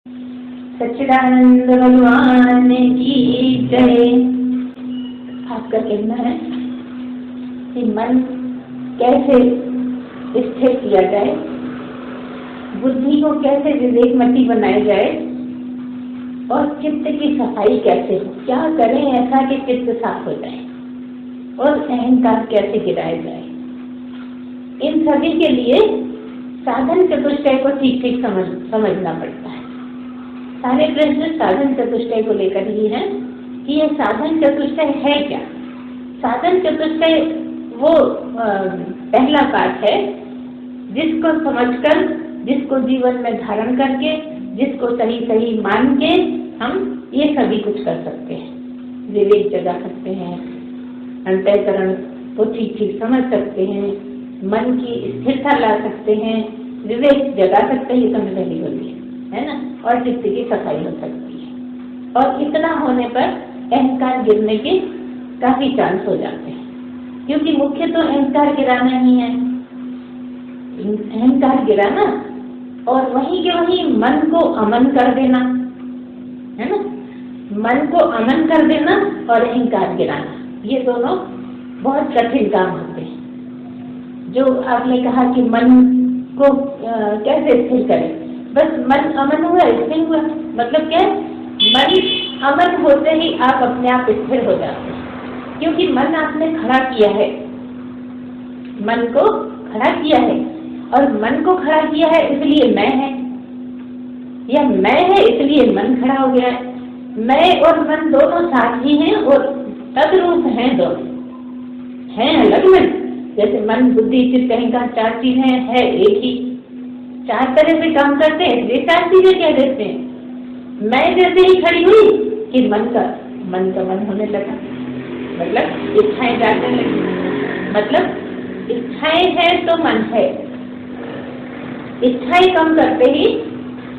सच्चिदानंद भगवान की जय। आपका कहना है कि मन कैसे स्थिर किया जाए, बुद्धि को कैसे विवेकमती बनाया जाए और चित्त की सफाई कैसे हो, क्या करें ऐसा कि चित्त साफ हो जाए और अहंकार कैसे गिराया जाए। इन सभी के लिए साधन चतुष्टय को ठीक ठीक समझना पड़ता है। सारे प्रश्न साधन चतुष्टय को लेकर ही हैं कि ये साधन चतुष्टय है क्या। साधन चतुष्टय वो पहला पाठ है जिसको समझकर, जिसको जीवन में धारण करके, जिसको सही सही मान के हम ये सभी कुछ कर सकते हैं। विवेक जगा सकते हैं, अंतःकरण को ठीक ठीक समझ सकते हैं, मन की स्थिरता ला सकते हैं, विवेक जगा सकते हैं, ये तो मैं पहली बोली है ना, और चित्त की सफाई हो सकती है। और इतना होने पर अहंकार गिरने के काफी चांस हो जाते हैं, क्योंकि मुख्य तो अहंकार गिराना ही है। अहंकार गिराना और वहीं के वहीं मन को अमन कर देना है ना, मन को अमन कर देना और अहंकार गिराना, ये दोनों बहुत कठिन काम होते हैं। जो आपने कहा कि मन को कैसे स्थिर करें, बस मन अमन हुआ, स्थिर हुआ, मतलब क्या, मन अमन होते ही आप अपने आप स्थिर हो जाते हैं, क्योंकि मन आपने खड़ा किया है, मन को खड़ा किया है, और मन को खड़ा किया है इसलिए मैं है, या मैं है इसलिए मन खड़ा हो गया है। मैं और मन दोनों साथ ही हैं और तद्रूप हैं, दोनों हैं अलग मन। जैसे मन, बुद्धि, चित्त, अहंकार चार चीजें है एक ही, चार तरह से काम करते हैं, इसलिए चार चीजें क्या कहते हैं। मैं जैसे ही खड़ी हुई कि मन का मन होने लगा, मतलब इच्छाएं जाने लगी, मतलब इच्छाएं हैं तो मन है। इच्छाएं कम करते ही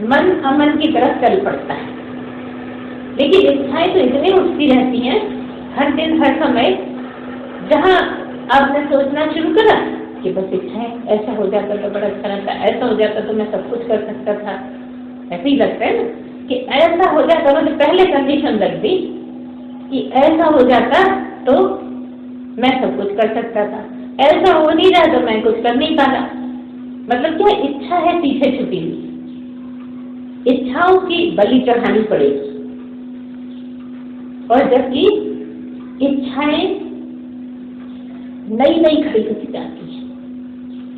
मन अमन की तरफ चल पड़ता है, लेकिन इच्छाएं तो इतनी उठती रहती हैं हर दिन हर समय। जहाँ आपने सोचना शुरू करा कि बस इच्छाएं, ऐसा हो जाता तो बड़ा अच्छा रहता, ऐसा हो जाता तो मैं सब कुछ कर सकता था, ऐसे ही लगता है ना कि ऐसा हो जाता, मतलब पहले कंडीशन लग दी कि ऐसा हो जाता तो मैं सब कुछ कर सकता था, ऐसा हो नहीं रहा तो मैं कुछ कर नहीं पा रहा। मतलब क्या, इच्छा है पीछे छुपी हुई, इच्छाओं की बलि चढ़ानी पड़ेगी। और जबकि इच्छाएं नई नई खड़ी होती जाती है,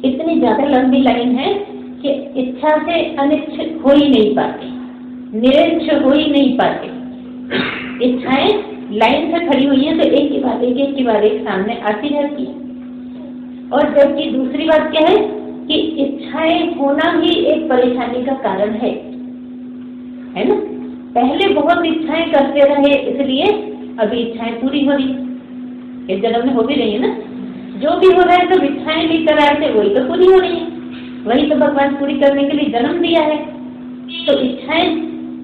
इतनी ज्यादा लंबी लाइन है कि इच्छा से अनिच्छित हो ही नहीं पाते, निरक्ष हो ही नहीं पाते। इच्छाएं लाइन से खड़ी हुई है तो एक के बाद एक सामने आती रहती है। और जबकि दूसरी बात क्या है कि इच्छाएं होना ही एक परेशानी का कारण है ना। पहले बहुत इच्छाएं करते रहे, इसलिए अभी इच्छाएं पूरी हो रही, इस जन्म में हो भी रही है ना। जो भी हो रहा है तो इच्छाएं लेकर आए थे वही तो पूरी हो रही है, वही तो भगवान पूरी करने के लिए जन्म दिया है। तो इच्छाएं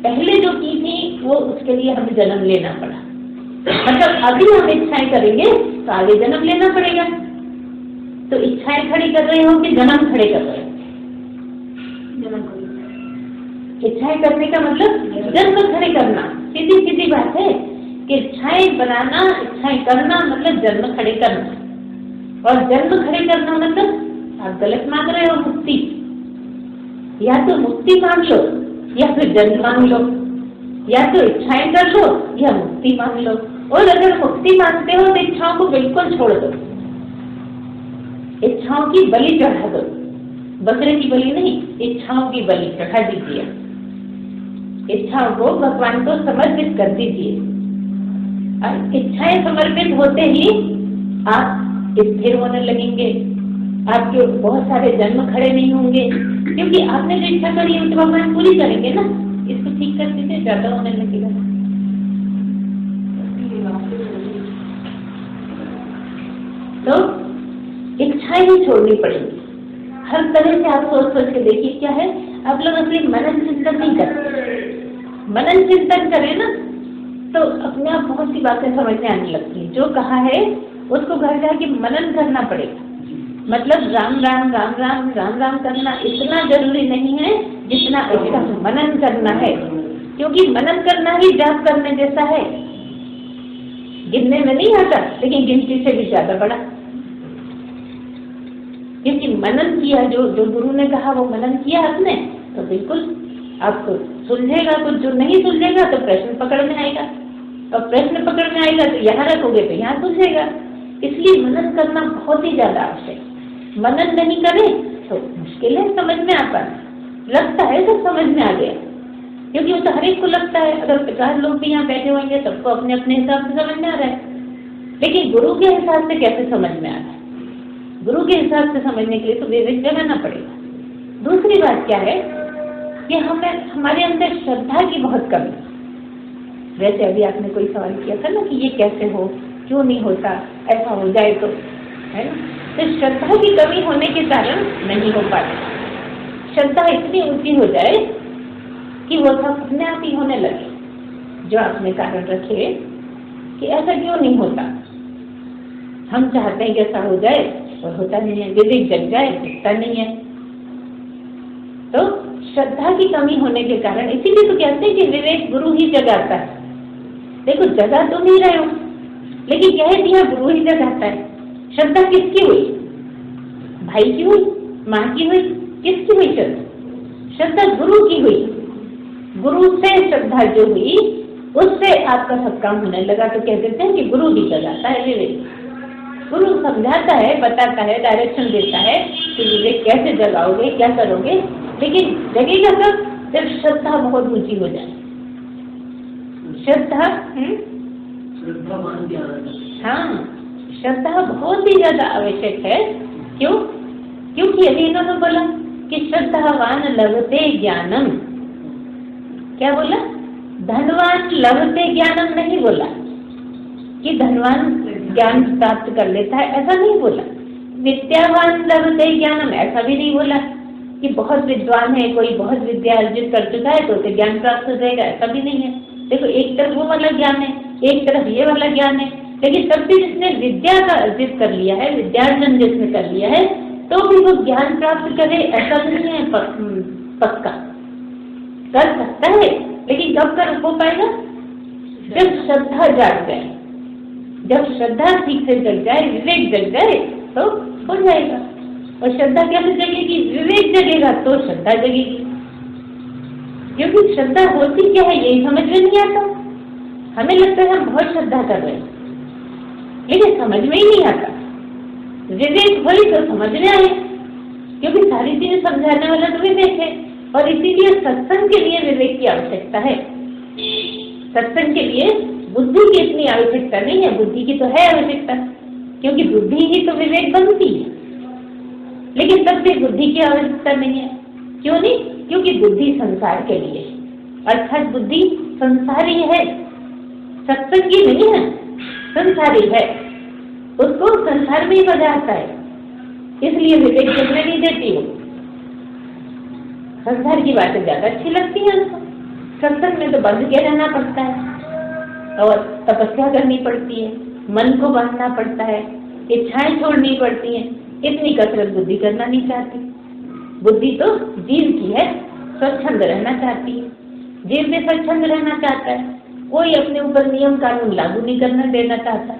पहले जो की थी वो, उसके लिए हमें जन्म लेना पड़ा, मतलब अभी हम इच्छाएं करेंगे तो आगे जन्म लेना पड़ेगा। तो इच्छाएं खड़ी कर रहे हो कि जन्म खड़े कर रहे हो? इच्छाएं करने का मतलब जन्म खड़े करना, सीधी सीधी बात है कि इच्छाएं बनाना, इच्छाएं करना मतलब जन्म खड़े करना। और जन्म खड़े करना मतलब आप गलत मांग रहे हो मुक्ति, या तो मुक्ति मांग लो या फिर जन्म मांग लो, या तो इच्छाएं कर लो या मुक्ति मांग लो। और अगर मुक्ति मांगते हो तो इच्छाओं को बिल्कुल छोड़ दो, इच्छाओं की बलि चढ़ा दो, बकरे की बलि नहीं, इच्छाओं की बलि चढ़ा दीजिए, इच्छाओं को भगवान को समर्पित कर दीजिए। और इच्छाएं समर्पित होते ही आप स्थिर होने लगेंगे, आपके बहुत सारे जन्म खड़े नहीं होंगे, क्योंकि आपने जो इच्छा करी है तो भगवान पूरी करेंगे ना। इसको ठीक कर दीजिए, ज्यादा होने लगेगा। तो इच्छाएं ही छोड़नी पड़ेगी हर तरह से। आप सोच सोच के देखिए क्या है, आप लोग अपने मनन चिंतन नहीं करते। मनन चिंतन करें ना तो अपने आप बहुत सी बातें समझ में आने लगती है। जो कहा है उसको घर जाके मनन करना पड़ेगा, मतलब राम राम राम राम राम राम करना इतना जरूरी नहीं है जितना इसका मनन करना है, क्योंकि मनन करना ही जाप करने जैसा है। गिनने में नहीं आता, लेकिन गिनती से भी ज्यादा बड़ा, क्योंकि मनन किया, जो गुरु ने कहा वो मनन किया आपने, तो बिल्कुल आपको सुलझेगा। कुछ जो नहीं सुलझेगा तो प्रश्न पकड़ में आएगा, और प्रश्न पकड़ में आएगा तो यहाँ रखोगे तो यहाँ सुलझेगा। इसलिए मनन करना बहुत ही ज्यादा आवश्यक। मनन नहीं करें तो मुश्किल है समझ में आता है, लगता है तो समझ में आ गया, क्योंकि वो तो हर एक को लगता है। अगर 50 लोग भी यहाँ बैठे होंगे सबको अपने अपने हिसाब से समझ में आ रहा है, लेकिन गुरु के हिसाब से कैसे समझ में आ रहा है? गुरु के हिसाब से समझने के लिए तो विवेक जगाना पड़ेगा। दूसरी बात क्या है कि हमारे अंदर श्रद्धा की बहुत कमी। वैसे अभी आपने कोई सवाल किया था ना कि ये कैसे हो, क्यों नहीं होता, ऐसा हो जाए तो, है ना? तो श्रद्धा की कमी होने के कारण नहीं हो पाता। श्रद्धा इतनी ऊंची हो जाए कि वो सब अपने आप ही होने लगे, जो आपने कारण रखे कि ऐसा क्यों नहीं होता। हम चाहते हैं कि ऐसा हो जाए और होता नहीं है, विवेक जग जाए, दिखता नहीं है। तो श्रद्धा की कमी होने के कारण, इसीलिए तो कहते हैं कि विवेक गुरु ही जगाता है। देखो जगा तो नहीं रहे हो, लेकिन कह दिया गुरु ही जगाता है। श्रद्धा किसकी हुई? भाई की हुई, माँ की हुई, किसकी हुई श्रद्धा? श्रद्धा गुरु की हुई। गुरु से श्रद्धा जो हुई उससे आपका सब काम होने लगा। तो कह देते हैं कि गुरु ही जगाता है विवेक। गुरु समझाता है, बताता है, डायरेक्शन देता है कि विवेक कैसे जगाओगे, क्या करोगे, लेकिन जगेगा कब? जब श्रद्धा बहुत ऊंची हो जाए। श्रद्धा हाँ, श्रद्धा बहुत ही ज्यादा आवश्यक है। क्यों? क्योंकि अभी इन्होंने बोला कि श्रद्धावान लभते ज्ञानम। क्या बोला? धनवान लभते ज्ञानम नहीं बोला कि धनवान ज्ञान प्राप्त कर लेता है, ऐसा नहीं बोला। विद्यावान लभते ज्ञानम ऐसा भी नहीं बोला कि बहुत विद्वान है कोई, बहुत विद्या अर्जित कर चुका है तो उसे ज्ञान प्राप्त हो जाएगा, ऐसा भी नहीं है। देखो एक तरफ वो वाला ज्ञान है, एक तरफ ये वाला ज्ञान है, लेकिन तब भी जिसने विद्या का अर्जित कर लिया है, विद्यार्जन जिसने कर लिया है, तो भी वो ज्ञान प्राप्त करे ऐसा नहीं है पक्का। कर सकता है, लेकिन कब कर हो पाएगा? जब श्रद्धा जाग जाए, जब श्रद्धा ठीक से जग जाए, विवेक जग जाए तो हो जाएगा। और श्रद्धा कैसे जगेगी? विवेक जगेगा तो श्रद्धा जगेगी। क्योंकि श्रद्धा होती क्या है यही समझ में नहीं आता। हमें लगता है हम बहुत श्रद्धा कर रहे हैं, लेकिन समझ में ही नहीं आता। विवेक हुई तो समझ में आए, क्योंकि सारी चीजें समझाने वाला तो विवेक है। और इसीलिए सत्संग के लिए विवेक की आवश्यकता है। सत्संग के लिए बुद्धि की इतनी आवश्यकता नहीं है, बुद्धि की तो है आवश्यकता, क्योंकि बुद्धि ही तो विवेक बनती है। लेकिन तब भी बुद्धि की आवश्यकता नहीं है। क्यों नहीं? क्योंकि बुद्धि संसार के लिए, अर्थात बुद्धि संसारी है, सत्संगी नहीं है, संसारी है, उसको संसार में ही बजाता है, इसलिए विवेक जगने नहीं देती हो। संसार की बातें ज्यादा अच्छी लगती है उनको। सत्संग में तो बंध के रहना पड़ता है और तपस्या करनी पड़ती है, मन को बांधना पड़ता है, इच्छाएं छोड़नी पड़ती हैं। इतनी कसरत बुद्धि करना नहीं चाहती। बुद्धि तो जीव की है, स्वच्छंद रहना चाहती है, जीव भी स्वच्छंद रहना चाहता है, कोई अपने ऊपर नियम कानून लागू नहीं करना देना चाहता।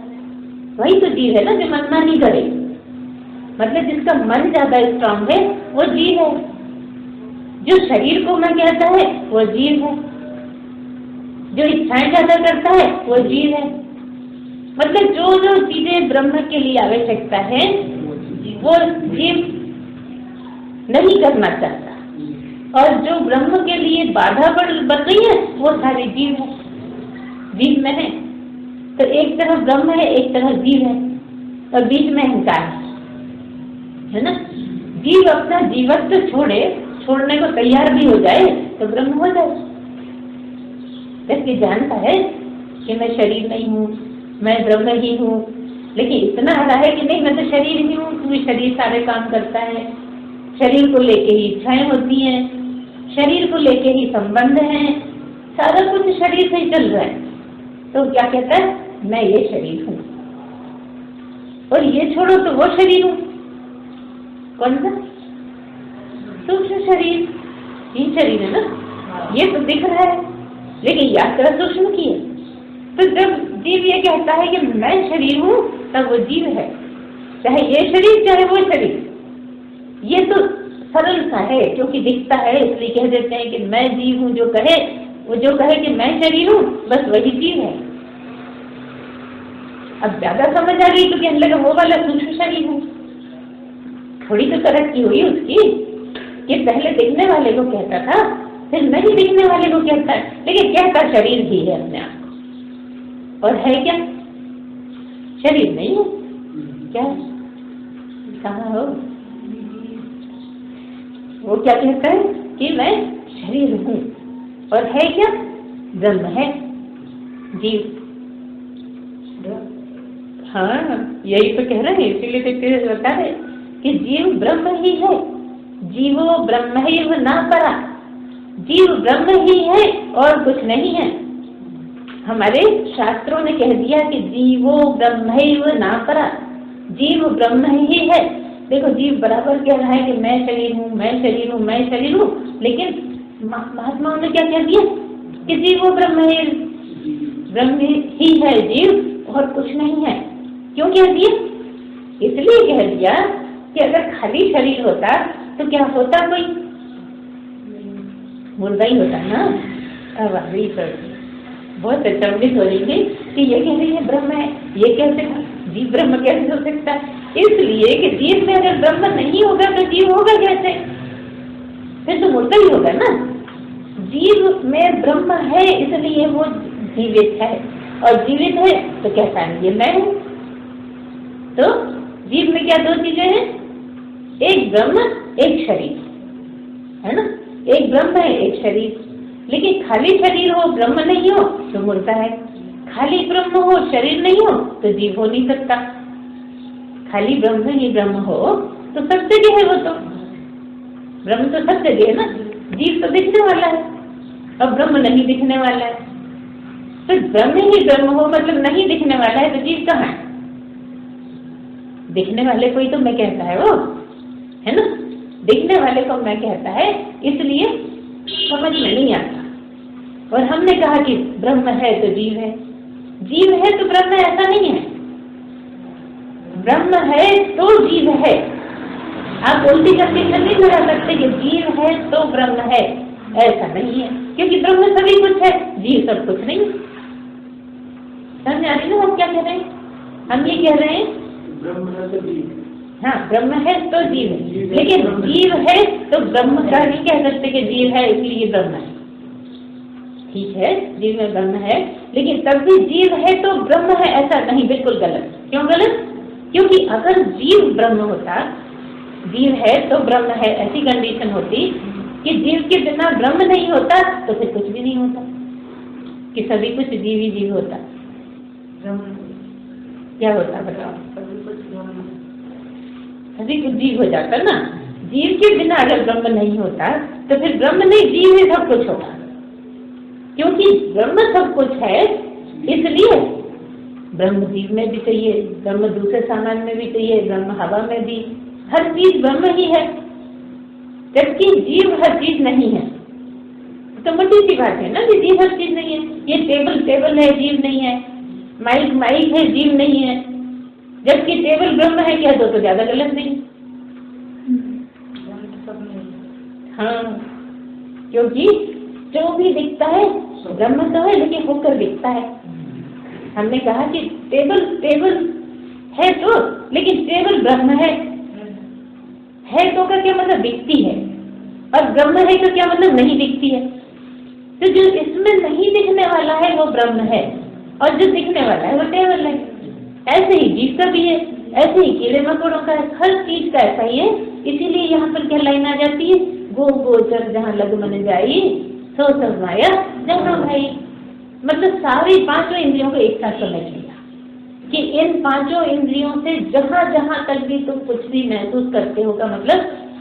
वही तो जीव है ना जो मनमानी करे। मतलब जिसका मन ज्यादा स्ट्रांग है वो जीव है, जो शरीर को मैं कहता है वो जीव है, जो इच्छाएं ज्यादा करता है वो जीव है। मतलब जो जो चीजें ब्रह्म के लिए आवश्यकता है वो जीव नहीं करना चाहता, और जो ब्रह्म के लिए बाधा बन रही है वो सारे जीव है, जीव में है। तो एक तरफ ब्रह्म है, एक तरफ जीव है, और बीच में अहंकार है ना। जीव अपना जीवत्व छोड़ने को तैयार भी हो जाए तो ब्रह्म हो जाए। इसलिए जानता है कि मैं शरीर नहीं हूँ, मैं ब्रह्म ही हूँ, लेकिन इतना हरा है कि नहीं मैं तो शरीर ही हूँ, क्योंकि शरीर सारे काम करता है, शरीर को लेके ही इच्छाएं होती हैं, शरीर को लेके ही संबंध हैं, सारा कुछ शरीर से ही चल रहा है। तो क्या कहता है? मैं ये शरीर हूँ, और ये छोड़ो तो वो शरीर हूँ। कौन सा? सूक्ष्म शरीर। तीन शरीर है ना, ये तो दिख रहा है, लेकिन यात्रा सूक्ष्म की है। तो जब जीव ये कहता है कि मैं शरीर हूँ, तब वो जीव है, चाहे ये शरीर चाहे वो शरीर। ये तो सरल सा है, क्योंकि दिखता है इसलिए कह देते हैं कि मैं जीव हूँ। जो कहे कि मैं शरीर हूँ, बस वही जीव है। अब ज्यादा समझ आ गई तो कहने लगा वो वाला सूक्ष्म शरीर है। थोड़ी तो तरक्की हुई उसकी कि पहले दिखने वाले को कहता था, फिर नहीं दिखने वाले को कहता है, लेकिन कहता शरीर ही है अपने आप को। और है क्या? शरीर नहीं है। क्या कहाँ हो? वो क्या कहता है कि मैं शरीर हूँ, और है क्या? ब्रह्म है, जीव। हाँ, यही तो कह रहे हैं, इसीलिए तो बता रहे कि जीव ब्रह्म ही है। जीवो ब्रह्मैव न परा। जीव ब्रह्म ही है और कुछ नहीं है। हमारे शास्त्रों ने कह दिया कि जीवो ब्रह्मैव न परा, जीव ब्रह्म ही है। देखो, जीव बराबर कह रहा है कि मैं शरीर हूँ, मैं शरीर हूँ, मैं शरीर हूँ, लेकिन महात्माओं ने क्या कह दिया कि जीवो ब्रह्म ही है जीव, और कुछ नहीं है। क्यों कह दिया? इसलिए कह दिया कि अगर खाली शरीर होता तो क्या होता? कोई मुर्दा ही होता ना। अब अभी बहुत अचंभित हो रही थी कि ये कह रही है ब्रह्म है, ये कैसे जीव ब्रह्म कैसे हो सकता है? इसलिए कि जीव में अगर ब्रह्म नहीं होगा तो जीव होगा कैसे? फिर तो मुर्दा ही होगा ना। जीव में ब्रह्म है इसलिए वो जीवित है, और जीवित है तो कैसा है? ये मैं हूँ। तो जीव में क्या दो चीजें हैं? एक ब्रह्म, एक शरीर, है ना। एक ब्रह्म है, एक शरीर। लेकिन खाली शरीर हो, ब्रह्म नहीं हो तो मुर्दा है। खाली ब्रह्म हो, शरीर नहीं हो तो जीव हो नहीं सकता। खाली ब्रह्म ही ब्रह्म हो तो सब जगह है। वो तो ब्रह्म तो सब जगह है ना। जीव तो दिखने वाला है, अब ब्रह्म नहीं दिखने वाला है। तो ब्रह्म ही ब्रह्म हो मतलब नहीं दिखने वाला है, तो जीव कहाँ है? दिखने वाले को ही तो मैं कहता है, वो है ना। दिखने वाले को मैं कहता है, इसलिए समझ में नहीं आता। और हमने कहा कि ब्रह्म है तो जीव है, जीव है तो ब्रह्म है, ऐसा नहीं है। ब्रह्म है तो जीव है। आप उल्टी करके नहीं लगा सकते कि जीव है तो ब्रह्म है, ऐसा नहीं है। क्योंकि ब्रह्म सभी कुछ है, जीव सब कुछ नहीं। समझ आ रही ना हम क्या कह रहे हैं? हम ये कह रहे हैं ब्रह्म है तो जीव। हाँ, ब्रह्म है तो जीव है, लेकिन जीव है तो ब्रह्म का नहीं कह सकते कि जीव है इसलिए ब्रह्म है। ठीक है, जीव में ब्रह्म है, लेकिन तब भी जीव है तो ब्रह्म है ऐसा नहीं, बिल्कुल गलत। क्यों गलत? क्योंकि अगर जीव ब्रह्म होता, जीव है तो ब्रह्म है, ऐसी कंडीशन होती कि जीव के बिना ब्रह्म नहीं होता तो फिर कुछ भी नहीं होता, कि सभी कुछ जीव ही जीव होता। क्या होता बताओ? सभी कुछ जीव हो जाता ना। जीव के बिना अगर ब्रह्म नहीं होता तो फिर ब्रह्म नहीं, जीव ही सब कुछ होता। क्योंकि ब्रह्म सब कुछ है इसलिए ब्रह्म जीव में भी चाहिए, ब्रह्म दूसरे सामान में भी चाहिए, ब्रह्म हवा में भी, हर चीज ब्रह्म ही है। जबकि जीव हर चीज नहीं है। तो मोटी सी बात है ना कि जीव हर चीज नहीं है। ये टेबल है, जीव नहीं है। माइक है, जीव नहीं है। जबकि टेबल ब्रह्म है, क्या दो तो ज्यादा गलत नहीं। हाँ, क्योंकि जो भी दिखता है ब्रह्म तो है, लेकिन होकर दिखता है। हमने कहा कि टेबल है तो, लेकिन टेबल ब्रह्म है तो का क्या मतलब? दिखती है। और ब्रह्म है तो क्या मतलब? नहीं दिखती है। तो जो इसमें नहीं दिखने वाला है वो ब्रह्म है, और जो दिखने वाला है वो टेबल है। ऐसे ही जीव का भी है, ऐसे ही कीड़े मकोड़ों का है, हर चीज का ऐसा ही है। इसीलिए यहाँ पर क्या लाइन आ जाती है? गो गोचर जहाँ लग मन जाई, सो सब माया जहाँ भाई। मतलब सारी पांचों इंद्रियों को एक साथ समझ लिया कि इन पांचों इंद्रियों से जहाँ जहाँ तक भी तुम कुछ भी महसूस करते हो का मतलब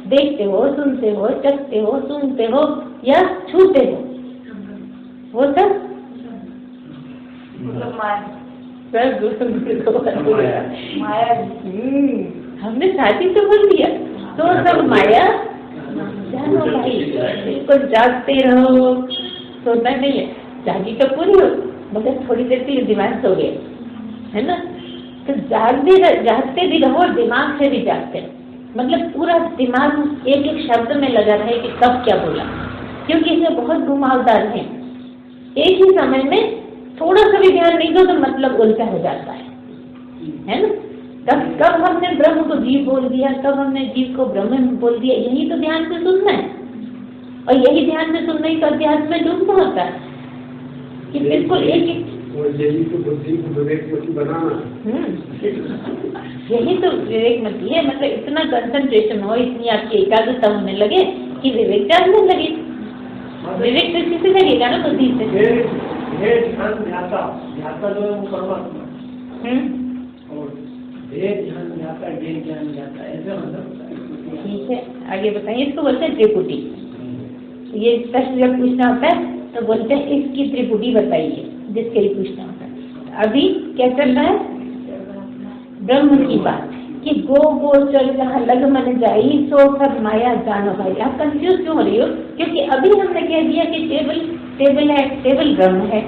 देखते हो, सुनते हो, चखते हो, सूंघते हो या छूते हो, वो सब माया। हमने साथी तो बोल दिया। तो सब माया जानो भाई, इसको जागते रहो, सोता नहीं है, जागी तो पूरी हो मगर थोड़ी देर के लिए दिमाग सो गए, है ना। तो जागते भी रहो, दिमाग से भी जागते, मतलब पूरा दिमाग एक एक शब्द में लगा रहे कि कब क्या बोला, क्योंकि इसमें बहुत घुमावदार है। एक ही समय में थोड़ा सा भी ध्यान नहीं दो तो मतलब उल्टा हो जाता है ना। कब हमने ब्रह्म को जीव बोल दिया, कब हमने जीव को ब्रह्म बोल दिया, यही तो ध्यान से सुनना है। और यही ध्यान से सुनने का अध्यात्म में डूबना होता है कि बिल्कुल एक यही तो बुद्धि को विवेकमती बनाना, यही तो विवेकमती है। मतलब इतना कंसंट्रेशन हो, इतनी आपकी एकाग्रता होने लगे कि विवेक जानने लगे। विवेक दृष्टि से लगेगा ना बुद्धि से। ध्याता जो है वो परमात्मा, और ध्यान ध्याता ज्ञान जाता है, ऐसा मतलब। ठीक है, आगे बताइए। इसको बोलते हैं त्रिपुटी। ये प्रश्न जब पूछना होता है तो बोलते हैं इसकी त्रिपुटी बताइए, जिसके लिए पूछना होता है। अभी क्या चल रहा है? ब्रह्म की बात कि गो गोचर जहाँ लग मन जाई सो सब माया जानो भाई। आप कंफ्यूज क्यों हो रही हो? क्योंकि अभी हमने कह दिया कि टेबल है, टेबल ब्रह्म है,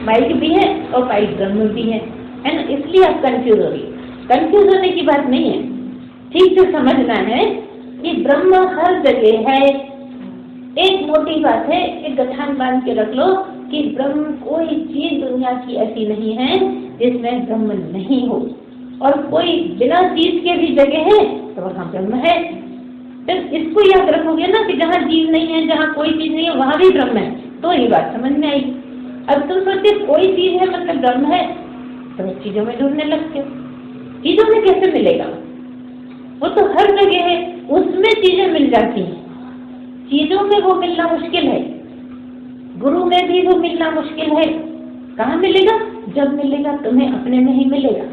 माइक भी है और माइक ब्रह्म भी है ना, इसलिए आप कंफ्यूज हो रही हो। कंफ्यूज होने की बात नहीं है, ठीक से समझना है कि ब्रह्म हर जगह है। एक मोटी बात है, एक गठान बांध के रख लो कि ब्रह्म, कोई चीज दुनिया की ऐसी नहीं है जिसमें ब्रह्म नहीं हो, और कोई बिना चीज के भी जगह है तो वहाँ ब्रह्म है। तो इसको याद रखोगे ना कि जहाँ जीव नहीं है, जहाँ कोई चीज नहीं है, वहाँ भी ब्रह्म है, तो ये बात समझ में आएगी। अब तुम सोचते कोई चीज है मतलब ब्रह्म है, तो चीजों में ढूंढने लगते हो। चीजों में कैसे मिलेगा? वो तो हर जगह है, उसमें चीजें मिल जाती हैं। चीजों में वो मिलना मुश्किल है, गुरु में भी वो मिलना मुश्किल है। कहाँ मिलेगा? जब मिलेगा तुम्हें अपने में ही मिलेगा।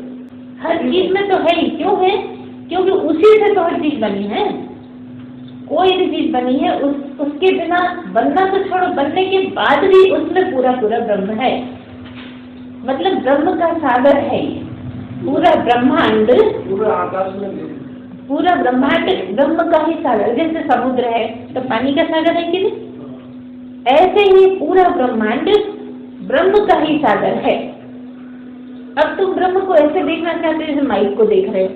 हर चीज में तो है ही। क्यों है? क्योंकि उसी से तो हर चीज बनी है। कोई भी चीज बनी है उसके बिना, बनना तो छोड़ो, बनने के बाद भी उसमें पूरा ब्रह्म है। मतलब ब्रह्म का सागर है ये पूरा ब्रह्मांड, पूरा आकाश में पूरा ब्रह्मांड ब्रह्म का ही सागर। जैसे समुद्र है तो पानी का सागर है कि नहीं, ऐसे ही पूरा ब्रह्मांड ब्रह्म का ही सागर है। अब तुम ब्रह्म को ऐसे देखना चाहते हो जैसे माइक को देख रहे हो,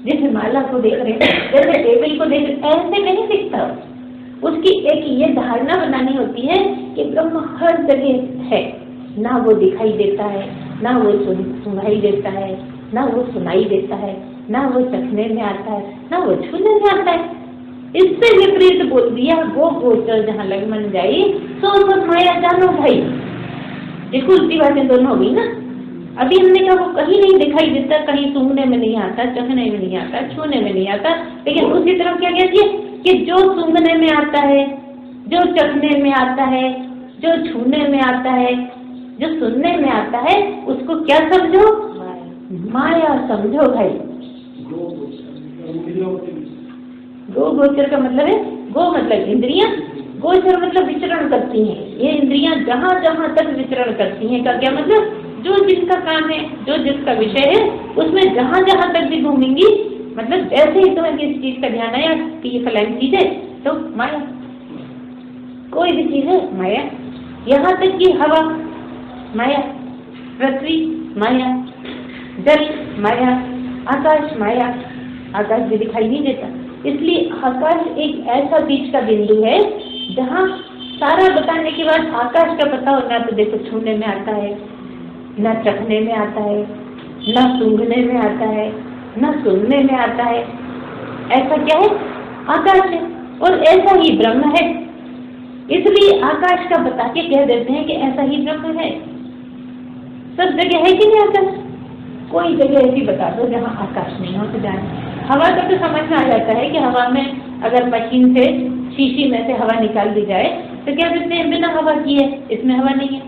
जैसे माला को देख रहे हो, जैसे टेबल को देख रहे हो, ऐसे नहीं दिखता। उसकी एक ये धारणा बनानी होती है कि ब्रह्म हर जगह है, ना वो दिखाई देता है, ना वो सुनाई देता है, ना वो सुनाई देता है, ना वो चखने में आता है, ना वो छूने में आता है। इससे विपरीत बोल दिया गो गोचर जहाँ लग मन जाई सो सब माया जानो भाई। देखो उल्टी बातें दोनों हो गई ना। अभी हमने कहा वो कहीं नहीं दिखाई देता, कहीं सूंघने में नहीं आता, चखने में नहीं आता, छूने में नहीं आता, लेकिन उसी तरफ क्या कहती है कि जो सूंघने में आता है, जो चखने में आता है, जो छूने में आता है, जो सुनने में आता है, उसको क्या समझो? माया समझो भाई। गो गोचर का मतलब है, गो मतलब इंद्रियां, गोचर मतलब विचरण करती हैं। ये इंद्रियां जहाँ जहाँ तक विचरण करती हैं का क्या मतलब? जो जिसका काम है, जो जिसका विषय है, उसमें जहाँ जहाँ तक भी घूमेंगी, मतलब जैसे ही तुम्हें किसी चीज का ध्यान आया कि ये फलानी चीज है तो माया, कोई भी चीज है माया। यहाँ तक कि हवा माया, पृथ्वी माया, जल माया, आकाश माया। आकाश भी दिखाई नहीं देता, इसलिए आकाश एक ऐसा बीच का बिंदु है जहाँ सारा बताने के बाद आकाश का पता होना तो देखो छूने में आता है, न चखने में आता है, न सूंघने में आता है, न सुनने में आता है। ऐसा क्या है? आकाश है, और ऐसा ही ब्रह्म है। इसलिए आकाश का बता के कह देते हैं कि ऐसा ही ब्रह्म है। सब जगह है कि नहीं आकाश? कोई जगह ऐसी बता दो जहाँ आकाश नहीं हो तो जाए। हवा का तो समझ में आ जाता है कि हवा में अगर मशीन से शीशी में से हवा निकाल दी जाए तो क्या कहते हैं बिना हवा किए इसमें हवा नहीं है,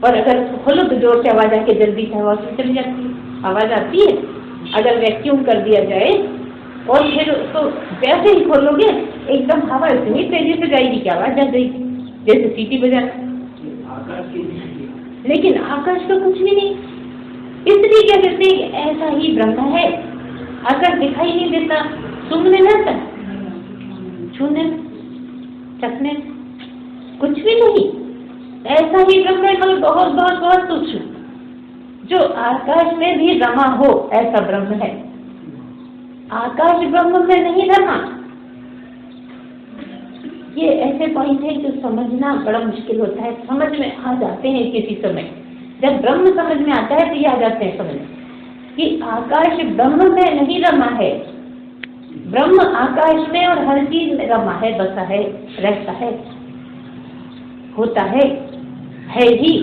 और अगर खोलो तो जोर से आवाज आके जल्दी से हवा उसमें चली जाती है, आवाज आती है। अगर वैक्यूम कर दिया जाए और फिर उसको वैसे ही खोलोगे एकदम हवा इतनी तेजी से जाएगी कि आवाज आ जाएगी, जैसे सीटी बजाना। लेकिन आकाश का कुछ भी नहीं, इसलिए क्या कहते हैं ऐसा ही ब्रह्म है। अगर दिखाई नहीं देता, सुनने ना था, छूने, चखने, कुछ भी नहीं, ऐसा ही ब्रह्म है, मगर बहुत बहुत बहुत सूक्ष्म, जो आकाश में भी रमा हो, ऐसा ब्रह्म है। आकाश ब्रह्म में नहीं रमा। ये ऐसे पॉइंट है जो समझना बड़ा मुश्किल होता है, समझ में आ जाते हैं किसी समय। जब ब्रह्म समझ में आता है तो ये आ जाते हैं समझ कि आकाश ब्रह्म में नहीं रमा है, ब्रह्म आकाश में और हर चीज में रमा है, बसा है, रहता है, होता है ही।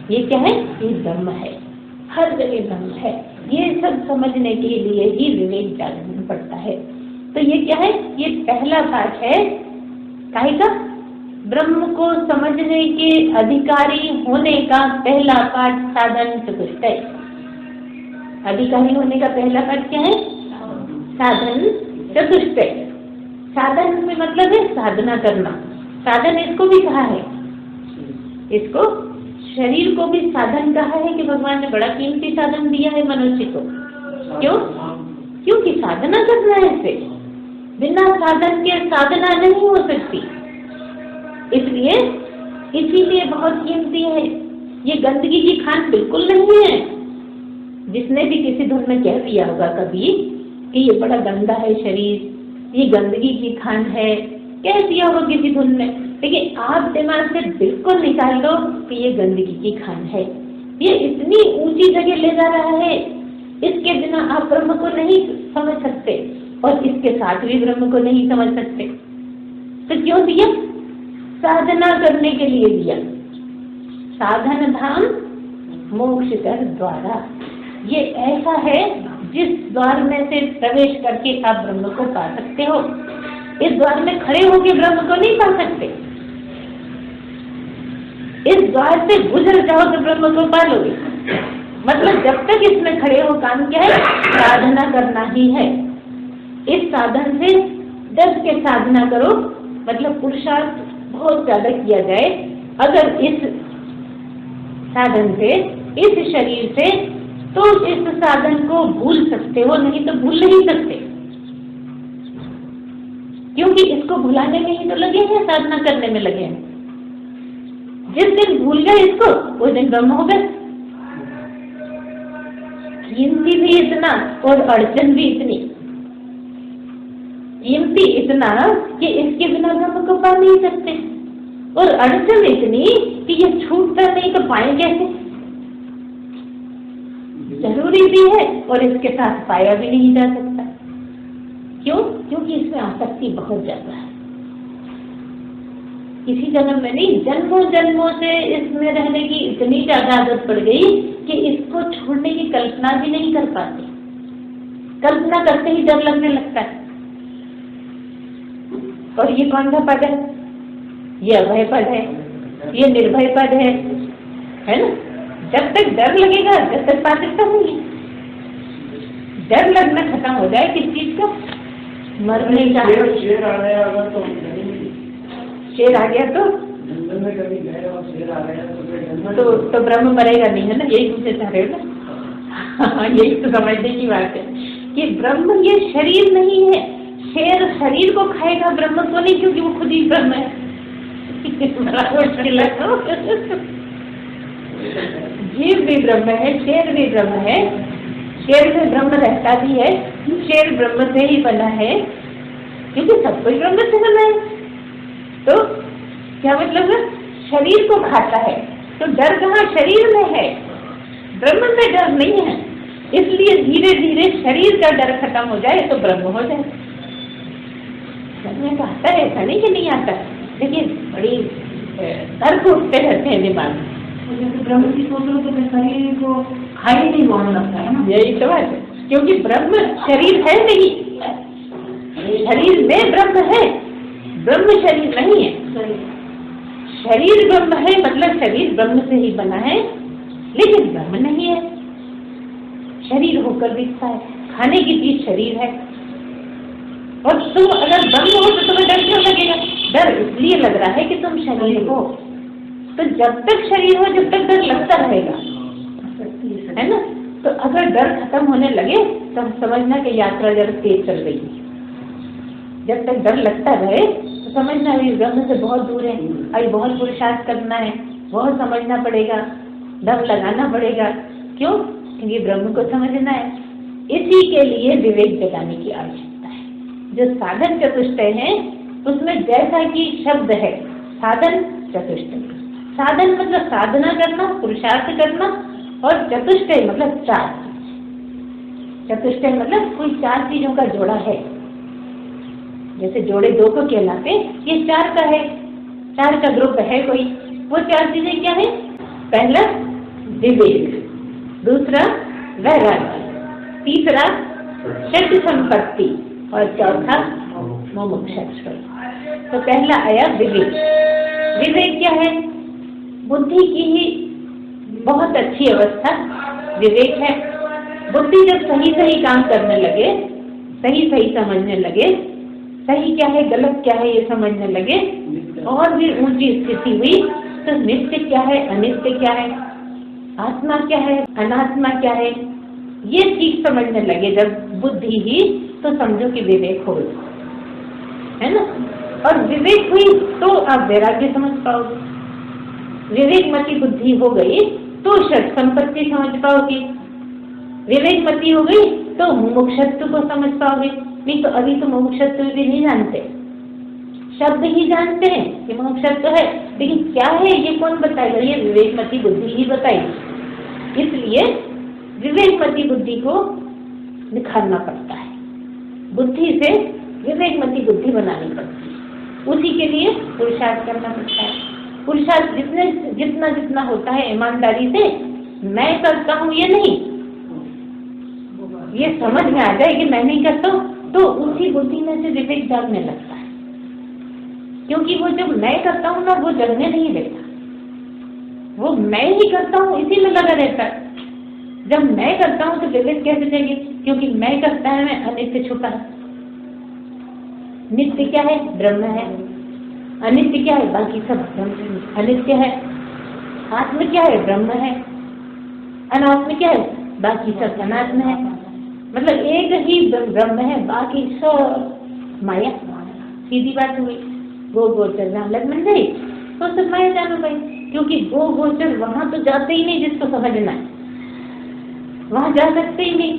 ये क्या है? ये ब्रह्म है, हर जगह ब्रह्म है। ये सब समझने के लिए ही विवेक जागना पड़ता है। तो ये क्या है? ये पहला पाठ है काहे का? ब्रह्म को समझने के अधिकारी होने का पहला पाठ साधन चतुष्टय। अधिकारी होने का पहला पाठ क्या है? साधन चतुष्टय। साधन में मतलब है साधना करना। साधन इसको भी कहा है, इसको शरीर को भी साधन कहा है कि भगवान ने बड़ा कीमती साधन दिया है मनुष्य को। क्यों? क्योंकि साधना करना है इसे, बिना साधन के साधना नहीं हो सकती, इसलिए इसीलिए बहुत कीमती है। ये गंदगी की खान बिल्कुल नहीं है। जिसने भी किसी धुन में कह दिया होगा कभी कि ये बड़ा गंदा है शरीर, ये गंदगी की खान है, कह दिया होगा किसी धुन में, लेकिन आप दिमाग से बिल्कुल निकाल दो कि ये गंदगी की खान है। ये इतनी ऊंची जगह ले जा रहा है, इसके बिना आप ब्रह्म को नहीं समझ सकते और इसके साथ भी ब्रह्म को नहीं समझ सकते। तो क्यों दिया? साधना करने के लिए दिया। साधन धाम मोक्ष कर द्वारा, ये ऐसा है जिस द्वार में से प्रवेश करके आप ब्रह्म को पा सकते हो। इस द्वार में खड़े होकर ब्रह्म को नहीं पा सकते। इस द्वार से गुजर जाओ तो ब्रह्म को पा लोगे। मतलब जब तक इसमें खड़े हो काम क्या है? साधना करना ही है। इस साधन से डर के साधना करो, मतलब पुरुषार्थ बहुत ज्यादा किया जाए। अगर इस साधन से, इस शरीर से, तो इस साधन को भूल सकते हो, नहीं तो भूल नहीं सकते, क्योंकि इसको भुलाने में ही तो लगे हैं, साधना करने में लगे हैं। जिस दिन भूल गए इसको, उस दिन ब्रह्म हो गए। कीमती भी इतना और अड़चन भी इतनी। कीमती इतना कि इसके बिना ब्रह्म को पा नहीं सकते, और अड़चन इतनी कि ये छूटता नहीं तो पाए कैसे। जरूरी भी है और इसके साथ पाया भी नहीं जा सकता। क्यों? क्योंकि इसमें आसक्ति बहुत ज्यादा है। किसी जन्म में नहीं, जन्मों जन्मों से इसमें रहने की इतनी ज्यादा आदत पड़ गई कि इसको छोड़ने की कल्पना भी नहीं कर पाते। कल्पना करते ही डर लगने लगता है। और ये कौन सा पद है? ये अभय पद है, ये निर्भय पद है ना? जब तक डर लगेगा जब तक पात्रता होगी। डर लगना खत्म हो जाए किस चीज का? मरने का। शेर आ गया अगर तो शेर आ गया तो जंगल में कभी गए और शेर आ गया तो ब्रह्म मरेगा नहीं, है ना? यही पूछे चाह रहे हो ना? यही तो समझने की बात है कि ब्रह्म ये शरीर नहीं है। शेर शरीर को खाएगा, ब्रह्म को नहीं, क्योंकि वो खुद ही ब्रह्म है। बड़ा मुश्किल है। तो जीव भी ब्रह्म है, शेर भी ब्रह्म है। शेर में ब्रह्म रहता भी है, शेर ब्रह्म से ही बना है, क्योंकि सब कुछ ब्रह्म से बना है। तो क्या मतलब है? शरीर को खाता है तो डर कहाँ? शरीर में है, ब्रह्म में डर नहीं है। इसलिए धीरे धीरे शरीर का डर खत्म हो जाए तो ब्रह्म हो जाए। समझ में आता है? ऐसा नहीं कि नहीं आता, लेकिन बड़ी तर्क उठते रहते हैं दिमाग में। जैसे ब्रह्म की सोच लो तो शरीर को खाई नहीं होने लगता है ना। यही तो बात है, क्योंकि ब्रह्म शरीर है नहीं, शरीर में ब्रह्म है, ब्रह्म शरीर नहीं है। शरीर ब्रह्म है, मतलब शरीर ब्रह्म से ही बना है, लेकिन ब्रह्म नहीं है। शरीर होकर दिखता है, खाने की चीज शरीर है। और तुम अगर ब्रह्म हो तो तुम्हें डर क्यों लगेगा? डर इसलिए लग रहा है कि तुम शरीर हो। तो जब तक शरीर हो जब तक डर लगता रहेगा, है ना? तो अगर डर खत्म होने लगे तो समझना कि यात्रा जरा तेज चल रही है। जब तक डर लगता रहे तो समझना अभी ब्रह्म से बहुत दूर है, अभी बहुत पुरुषार्थ करना है, बहुत समझना पड़ेगा, दम लगाना पड़ेगा। क्यों? क्योंकि ब्रह्म को समझना है। इसी के लिए विवेक जगाने की आवश्यकता है। जो साधन चतुष्टय है उसमें जैसा कि शब्द है साधन चतुष्टय, साधन मतलब साधना करना, पुरुषार्थ करना, और चतुष्टय मतलब चार। चतुष्टय मतलब कोई चार चीजों का जोड़ा है। जैसे जोड़े दो को कहलाते, ये चार का है, चार का ग्रुप है कोई। वो चार चीजें क्या है? पहला विवेक, दूसरा वैराग्य, तीसरा षड संपत्ति, और चौथा मुमुक्षुत्व। तो पहला आया विवेक। विवेक क्या है? बुद्धि की ही बहुत अच्छी अवस्था विवेक है। बुद्धि जब सही सही काम करने लगे, सही सही समझने लगे, सही क्या है गलत क्या है ये समझने लगे, और भी ऊंची स्थिति हुई तो नित्य क्या है अनित्य क्या है, आत्मा क्या है अनात्मा क्या है, ये चीज समझने लगे जब बुद्धि ही, तो समझो कि विवेक हो गया, है ना। और विवेक हुई तो आप वैराग्य समझ पाओगे। विवेकमती बुद्धि हो गई तो षट संपत्ति समझ पाओगे। विवेकमती हो गई तो मुमुक्षुत्व को समझ पाओगे। नहीं तो अभी तो मुमुक्षुत्व भी नहीं जानते, शब्द ही जानते हैं कि मुमुक्षुत्व है, लेकिन क्या है ये कौन बताएगा? ये विवेकमती बुद्धि ही बताएगी। इसलिए विवेकमती बुद्धि को निखारना पड़ता है, बुद्धि से विवेकमती बुद्धि बनानी पड़ती है। उसी के लिए पुरुषार्थ करना पड़ता है। पुरुषार्थ जितना जितना होता है ईमानदारी से, मैं करता हूँ ये नहीं, ये समझ में आ जाए कि मैं नहीं करता हूँ, तो उसी बुद्धि में से विवेक जागने लगता है। क्योंकि वो जब मैं करता हूँ ना, वो जगने नहीं देता, वो मैं ही करता हूँ इसी में लगा रहता है। जब मैं करता हूँ तो विवेक कैसे जाएगी? क्योंकि मैं करता है मैं अनित्य छुपा है। नित्य क्या है? ब्रह्म है। अनित्य क्या है? बाकी सब ब्रह्म अनित्य है। आत्म क्या है? ब्रह्म है। अनात्म क्या है? बाकी सब अनात्म है। मतलब एक ही ब्रह्म है, बाकी सब माया। सीधी बात हुई। गो गोचर जहाँ लग बन गई तो सब माया जानो गई, क्योंकि गो गोचर वहां तो जाते ही नहीं जिसको समझना है, वहां जा सकते ही नहीं,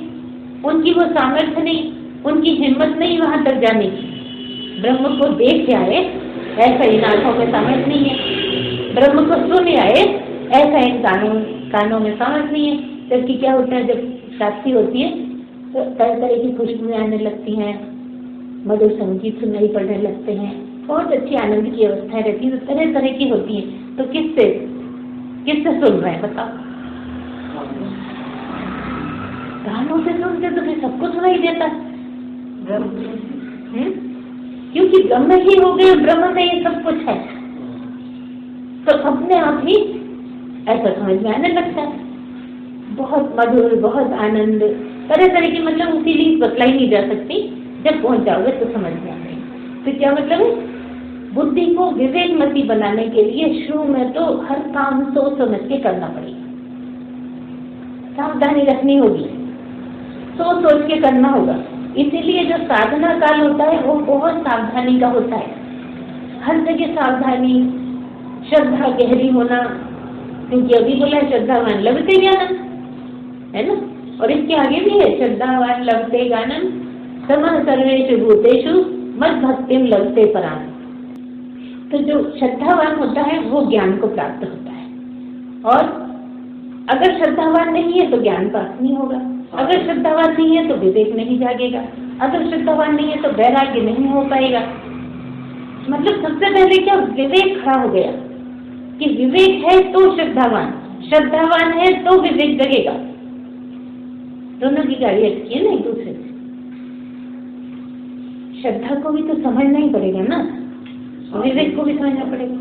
उनकी वो सामर्थ्य नहीं, उनकी हिम्मत नहीं वहां तक जाने की। ब्रह्म को देख आए ऐसा इन आंखों में सामर्थ्य नहीं है, ब्रह्म को सुन आए ऐसा इन कानों में सामर्थ्य नहीं है। जबकि क्या होता है, जब प्राप्ति होती है तो तरह तरह की खुशबुएं आने लगती हैं, मधुर संगीत सुनाई पड़ने लगते हैं, बहुत अच्छी आनंद की अवस्थाएं रहती है, तो तरह तरह की होती है। तो किससे सुन रहे हैं बताओ? कानों से सुनते तो फिर सबको सुनाई देता, क्योंकि ब्रह्म ही हो गए, ब्रह्म में ये सब कुछ है, तो अपने आप ही ऐसा समझ में आने लगता है। बहुत मधुर, बहुत आनंद, तरह तरह की, मतलब उसी लिए बतलाई नहीं जा सकती, जब पहुंच जाओगे तो समझ में आएगी। तो क्या मतलब है? बुद्धि को विवेकमती बनाने के लिए शुरू में तो हर काम सोच समझ के करना पड़ेगा, सावधानी रखनी होगी, सोच के करना होगा। इसीलिए जो साधना काल होता है वो बहुत सावधानी का होता है, हर जगह सावधानी, श्रद्धा गहरी होना, क्योंकि अभी बोला है श्रद्धावान लभते ज्ञानम, है ना। और इसके आगे भी है श्रद्धावान लभते ज्ञानम समः सर्वेषु भूतेषु मद भक्तिम लभते पराम। तो जो श्रद्धावान होता है वो ज्ञान को प्राप्त होता है, और अगर श्रद्धावान नहीं है तो ज्ञान प्राप्त नहीं होगा, अगर श्रद्धावान नहीं है तो विवेक नहीं जागेगा, अगर श्रद्धावान नहीं है तो वैराग्य नहीं हो पाएगा। मतलब सबसे पहले क्या विवेक खड़ा हो गया कि विवेक है तो श्रद्धावान है तो विवेक जगेगा। दोनों की गाड़ी अटकी है ना एक दूसरे से। श्रद्धा को भी तो समझना ही पड़ेगा ना, विवेक को भी समझना पड़ेगा।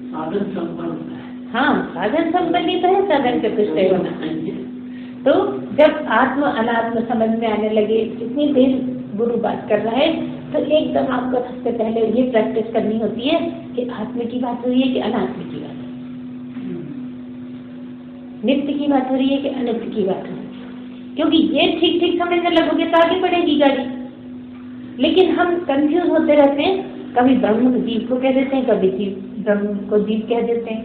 साधन संपन्न है। हाँ, साधन संपन्न तो है, साधन चतुष्टय होना। तो जब आत्म अनात्म समझ में आने लगे, इतनी देर गुरु बात कर रहा है, तो एकदम आपको सबसे पहले ये प्रैक्टिस करनी होती है कि आत्म की बात हो रही है कि अनात्म की बात, नित्य की बात हो रही है कि अनित्य की बात हो रही है। क्योंकि ये ठीक ठीक समझने लगोगे तो आगे बढ़ेगी गाड़ी। लेकिन हम कंफ्यूज होते रहते हैं, कभी ब्रह्म को जीव को कह देते हैं, कभी जीव ब्रह्म को जीव कह देते हैं।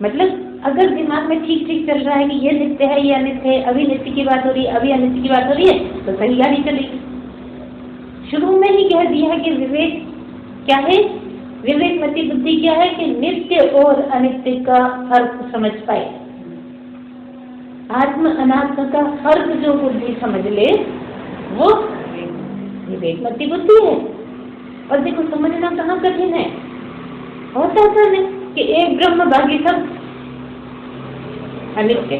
मतलब अगर दिमाग में ठीक ठीक चल रहा है कि ये नित्य है, ये अनित्य है, अभी नित्य की बात हो रही है, अभी अनित्य की बात हो रही है, तो सही गाड़ी चलेगी। शुरू में ही कह दिया है कि विवेक क्या है, विवेकमती बुद्धि क्या है कि नित्य और अनित्य का फर्क समझ पाए। आत्म अनात्म का फर्क जो बुद्धि समझ ले वो विवेकमती बुद्धि है। और देखो समझना कहाँ कठिन है, बहुत आसान है कि एक ब्रह्म बाकी सब अनित्य,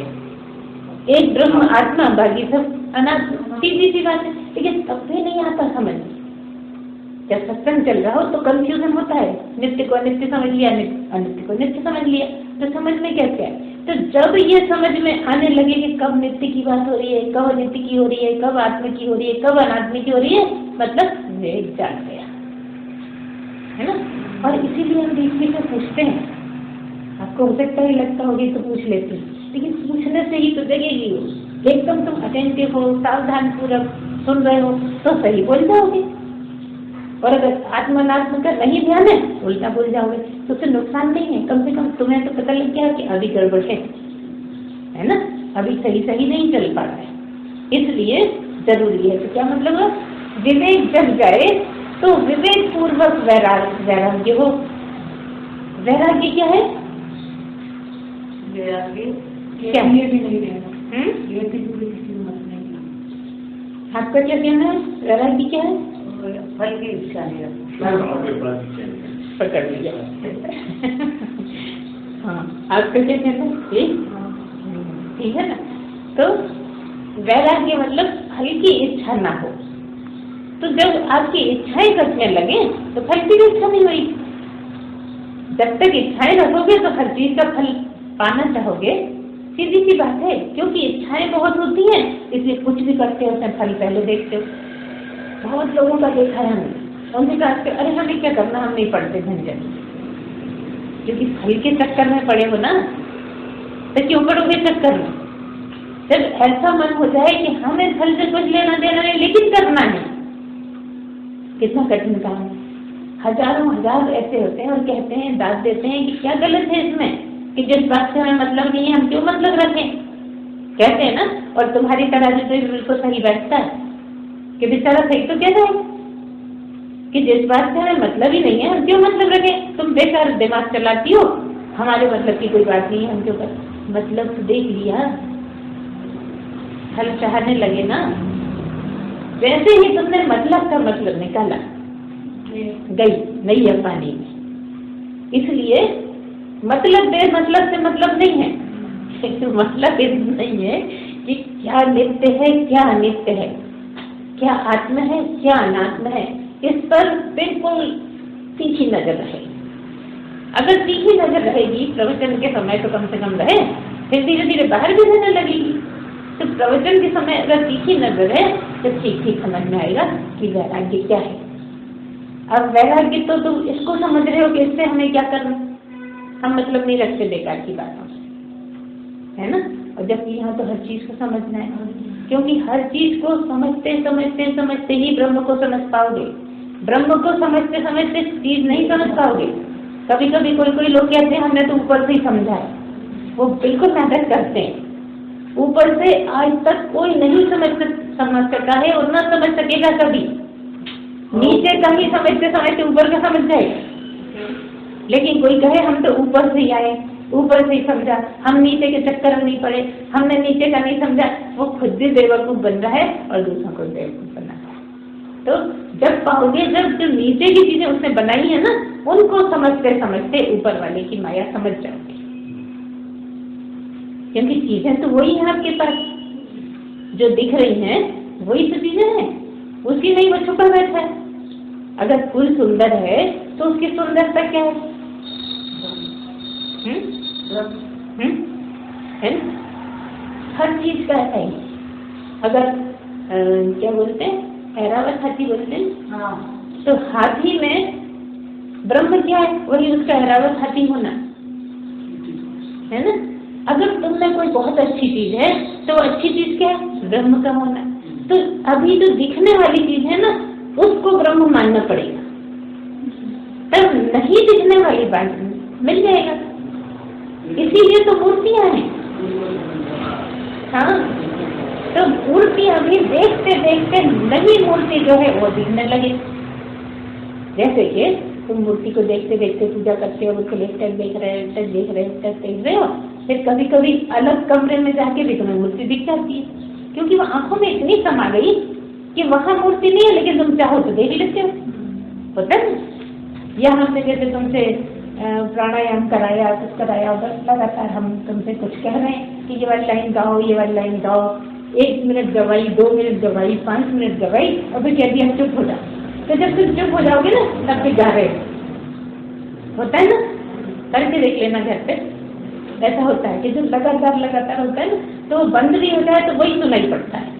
एक ब्रह्म आत्मा बाकी सब अनात्मा, सीधी सी बात है। लेकिन तब भी नहीं आता समझ। जब सत्संग चल रहा हो तो कंफ्यूजन होता है, नित्य को अनित्य समझ लिया, अनित्य को नित्य समझ लिया, तो समझ में कैसे है। तो जब ये समझ में आने लगे कि कब नित्य की बात हो रही है, कब अनित्य की हो रही है, कब आत्मा की हो रही है, कब अनात्मा की हो रही है, मतलब विवेक जाग गया है ना। और इसीलिए हम बीच बीच में पूछते हैं, आपको हो सकता है लगता होगी तो पूछ लेते हैं, लेकिन पूछने से ही तो जगेगी वो। एकदम तुम अटेंटिव हो, सावधान पूर्वक सुन रहे हो तो सही बोल जाओगे, और अगर आत्मनात्म का नहीं ध्यान है उल्टा बोल जाओगे तो उससे नुकसान नहीं है। कम से कम तुम्हें तो पता लग गया कि अभी गड़बड़ है ना, अभी सही सही नहीं चल पा रहा है, इसलिए जरूरी है। तो क्या मतलब है, विवेक जग जाए तो विवेक पूर्वक वैराग्य हो। वैराग्य क्या है, क्या ये भी नहीं रहना, ये भी किसी मत नहीं। आपका क्या कहना है, वैराग्य क्या है? फल की इच्छा नहीं पकड़ लिया। हाँ, आपका क्या कहना है? ठीक है ना। तो वैराग्य मतलब फल की इच्छा ना हो। तो जब आपकी इच्छाएं घटने लगे तो फल की इच्छा नहीं हुई। जब तक इच्छाएं रखोगे तो हर चीज का फल पाना चाहोगे, सीधी सी बात है। क्योंकि इच्छाएं बहुत होती हैं, इसलिए कुछ भी करते हो उसमें फल पहले देखते हो। बहुत लोगों का देखा है हमने, उनसे कहा अरे हमें क्या करना, हम नहीं पढ़ते झंझट, क्योंकि फल के चक्कर में पड़े हो ना, तो क्यों पड़ोगे चक्कर में। जब ऐसा मन हो जाए कि हमें फल से कुछ लेना देना नहीं लेकिन करना है, कितना कठिन काम है। हजारों हजार ऐसे होते हैं और कहते हैं, दाद देते हैं कि क्या गलत है इसमें कि जिस बात से हमें मतलब नहीं है हम क्यों मतलब रखें, कहते हैं ना। और तुम्हारी तराजू तो बिल्कुल सही बैठता है कि बेचारा सही तो कह रहा है कि जिस बात से हमें मतलब ही नहीं है हम क्यों मतलब रखें। तुम बेकार दिमाग चलाती हो, हमारे मतलब की कोई बात नहीं है, हम क्यों कर मतलब तो देख लिया, फल चाहने लगे ना। वैसे ही तुमने मतलब का मतलब निकाला, गई नहीं है पानी में। इसलिए मतलब बे मतलब से मतलब नहीं है। मतलब नहीं है कि क्या नित्य है क्या अनित्य है, क्या आत्मा है क्या अनात्मा है, इस पर बिल्कुल तीखी नजर रहे। अगर तीखी नजर रहेगी प्रवचन के समय तो कम से कम रहे, फिर धीरे धीरे बाहर भी रहने लगेगी। तो प्रवचन के समय अगर तीखी नजर है तो ठीक ठीक समझ में आएगा कि वैराग्य क्या है। अब वैराग्य तो तुम इसको समझ रहे हो कि इससे हमें क्या करना, हम मतलब नहीं रखते बेकार की बातों से, है ना। और जबकि यहाँ तो हर चीज को समझना है, क्योंकि हर चीज को समझते समझते समझते ही ब्रह्म को समझ पाओगे। ब्रह्म को समझते समझते चीज नहीं समझ पाओगे। कभी कभी कोई लोग कहते हैं हमने तो ऊपर से ही समझा है, वो बिल्कुल नाटक करते हैं। ऊपर से आज तक कोई नहीं समझ सका है और न समझ सकेगा कभी। नीचे का ही समझते समझते ऊपर का समझ जाए। लेकिन कोई कहे हम तो ऊपर से ही आए, ऊपर से ही समझा, हम नीचे के चक्कर में नहीं पड़े, हमने नीचे का नहीं समझा, वो खुद भी बेवकूफ बन रहा है और दूसरों को बेवकूफ बना रहा है। तो जब पाओगे, जब जो नीचे की चीजें उसने बनाई है ना, उनको समझते समझते ऊपर वाले की माया समझ जाओगे। क्योंकि चीजें तो वही है आपके पास, जो दिख रही हैं वही तो चीजें हैं, उसकी नहीं वो छुपा बैठा है। अगर फूल सुंदर है तो उसकी सुंदरता क्या है? है ना? हर चीज का है। अगर क्या बोलते हैं, ऐरावत हाथी बोलते हैं। हाँ। तो हाथी में ब्रह्म क्या है? वही उसका ऐरावत हाथी होना, है ना। अगर तुम में कोई बहुत अच्छी चीज है तो अच्छी चीज क्या है? ब्रह्म का होना। तो अभी जो दिखने वाली चीज है ना उसको ब्रह्म मानना पड़ेगा, तब नहीं दिखने वाली बात मिल जाएगा। इसीलिए तो मूर्तियां हैं। हाँ, तो मूर्ति अभी देखते देखते नई मूर्ति जो है वो दिखने लगे। जैसे कि तुम मूर्ति को देखते देखते पूजा करते हो, उसको लेकर देख रहे हो, देख रहे हो, फिर कभी कभी अलग कमरे में जाके भी तुम्हें मूर्ति दिख जाती है, क्योंकि वो आंखों में इतनी समा गई कि वहां मूर्ति नहीं है लेकिन तुम चाहो तो देख लेते हो। होता है यहाँ से जैसे तुमसे प्राणायाम कराया, कुछ कराया, बस लगातार हम तुमसे कुछ कह रहे हैं कि ये वाली लाइन गाओ, ये वाली लाइन गाओ, 1 मिनट गवाई, 2 मिनट गवाई, 5 मिनट गवाई, और फिर कह दिया चुप हो जाओ। तो जब तुम चुप हो जाओगे ना तब फिर गा रहे होता है ना, करके देख लेना घर पे। ऐसा होता है कि जो लगातार होता है ना तो वो बंद भी हो जाए तो वही सुनाई पड़ता है,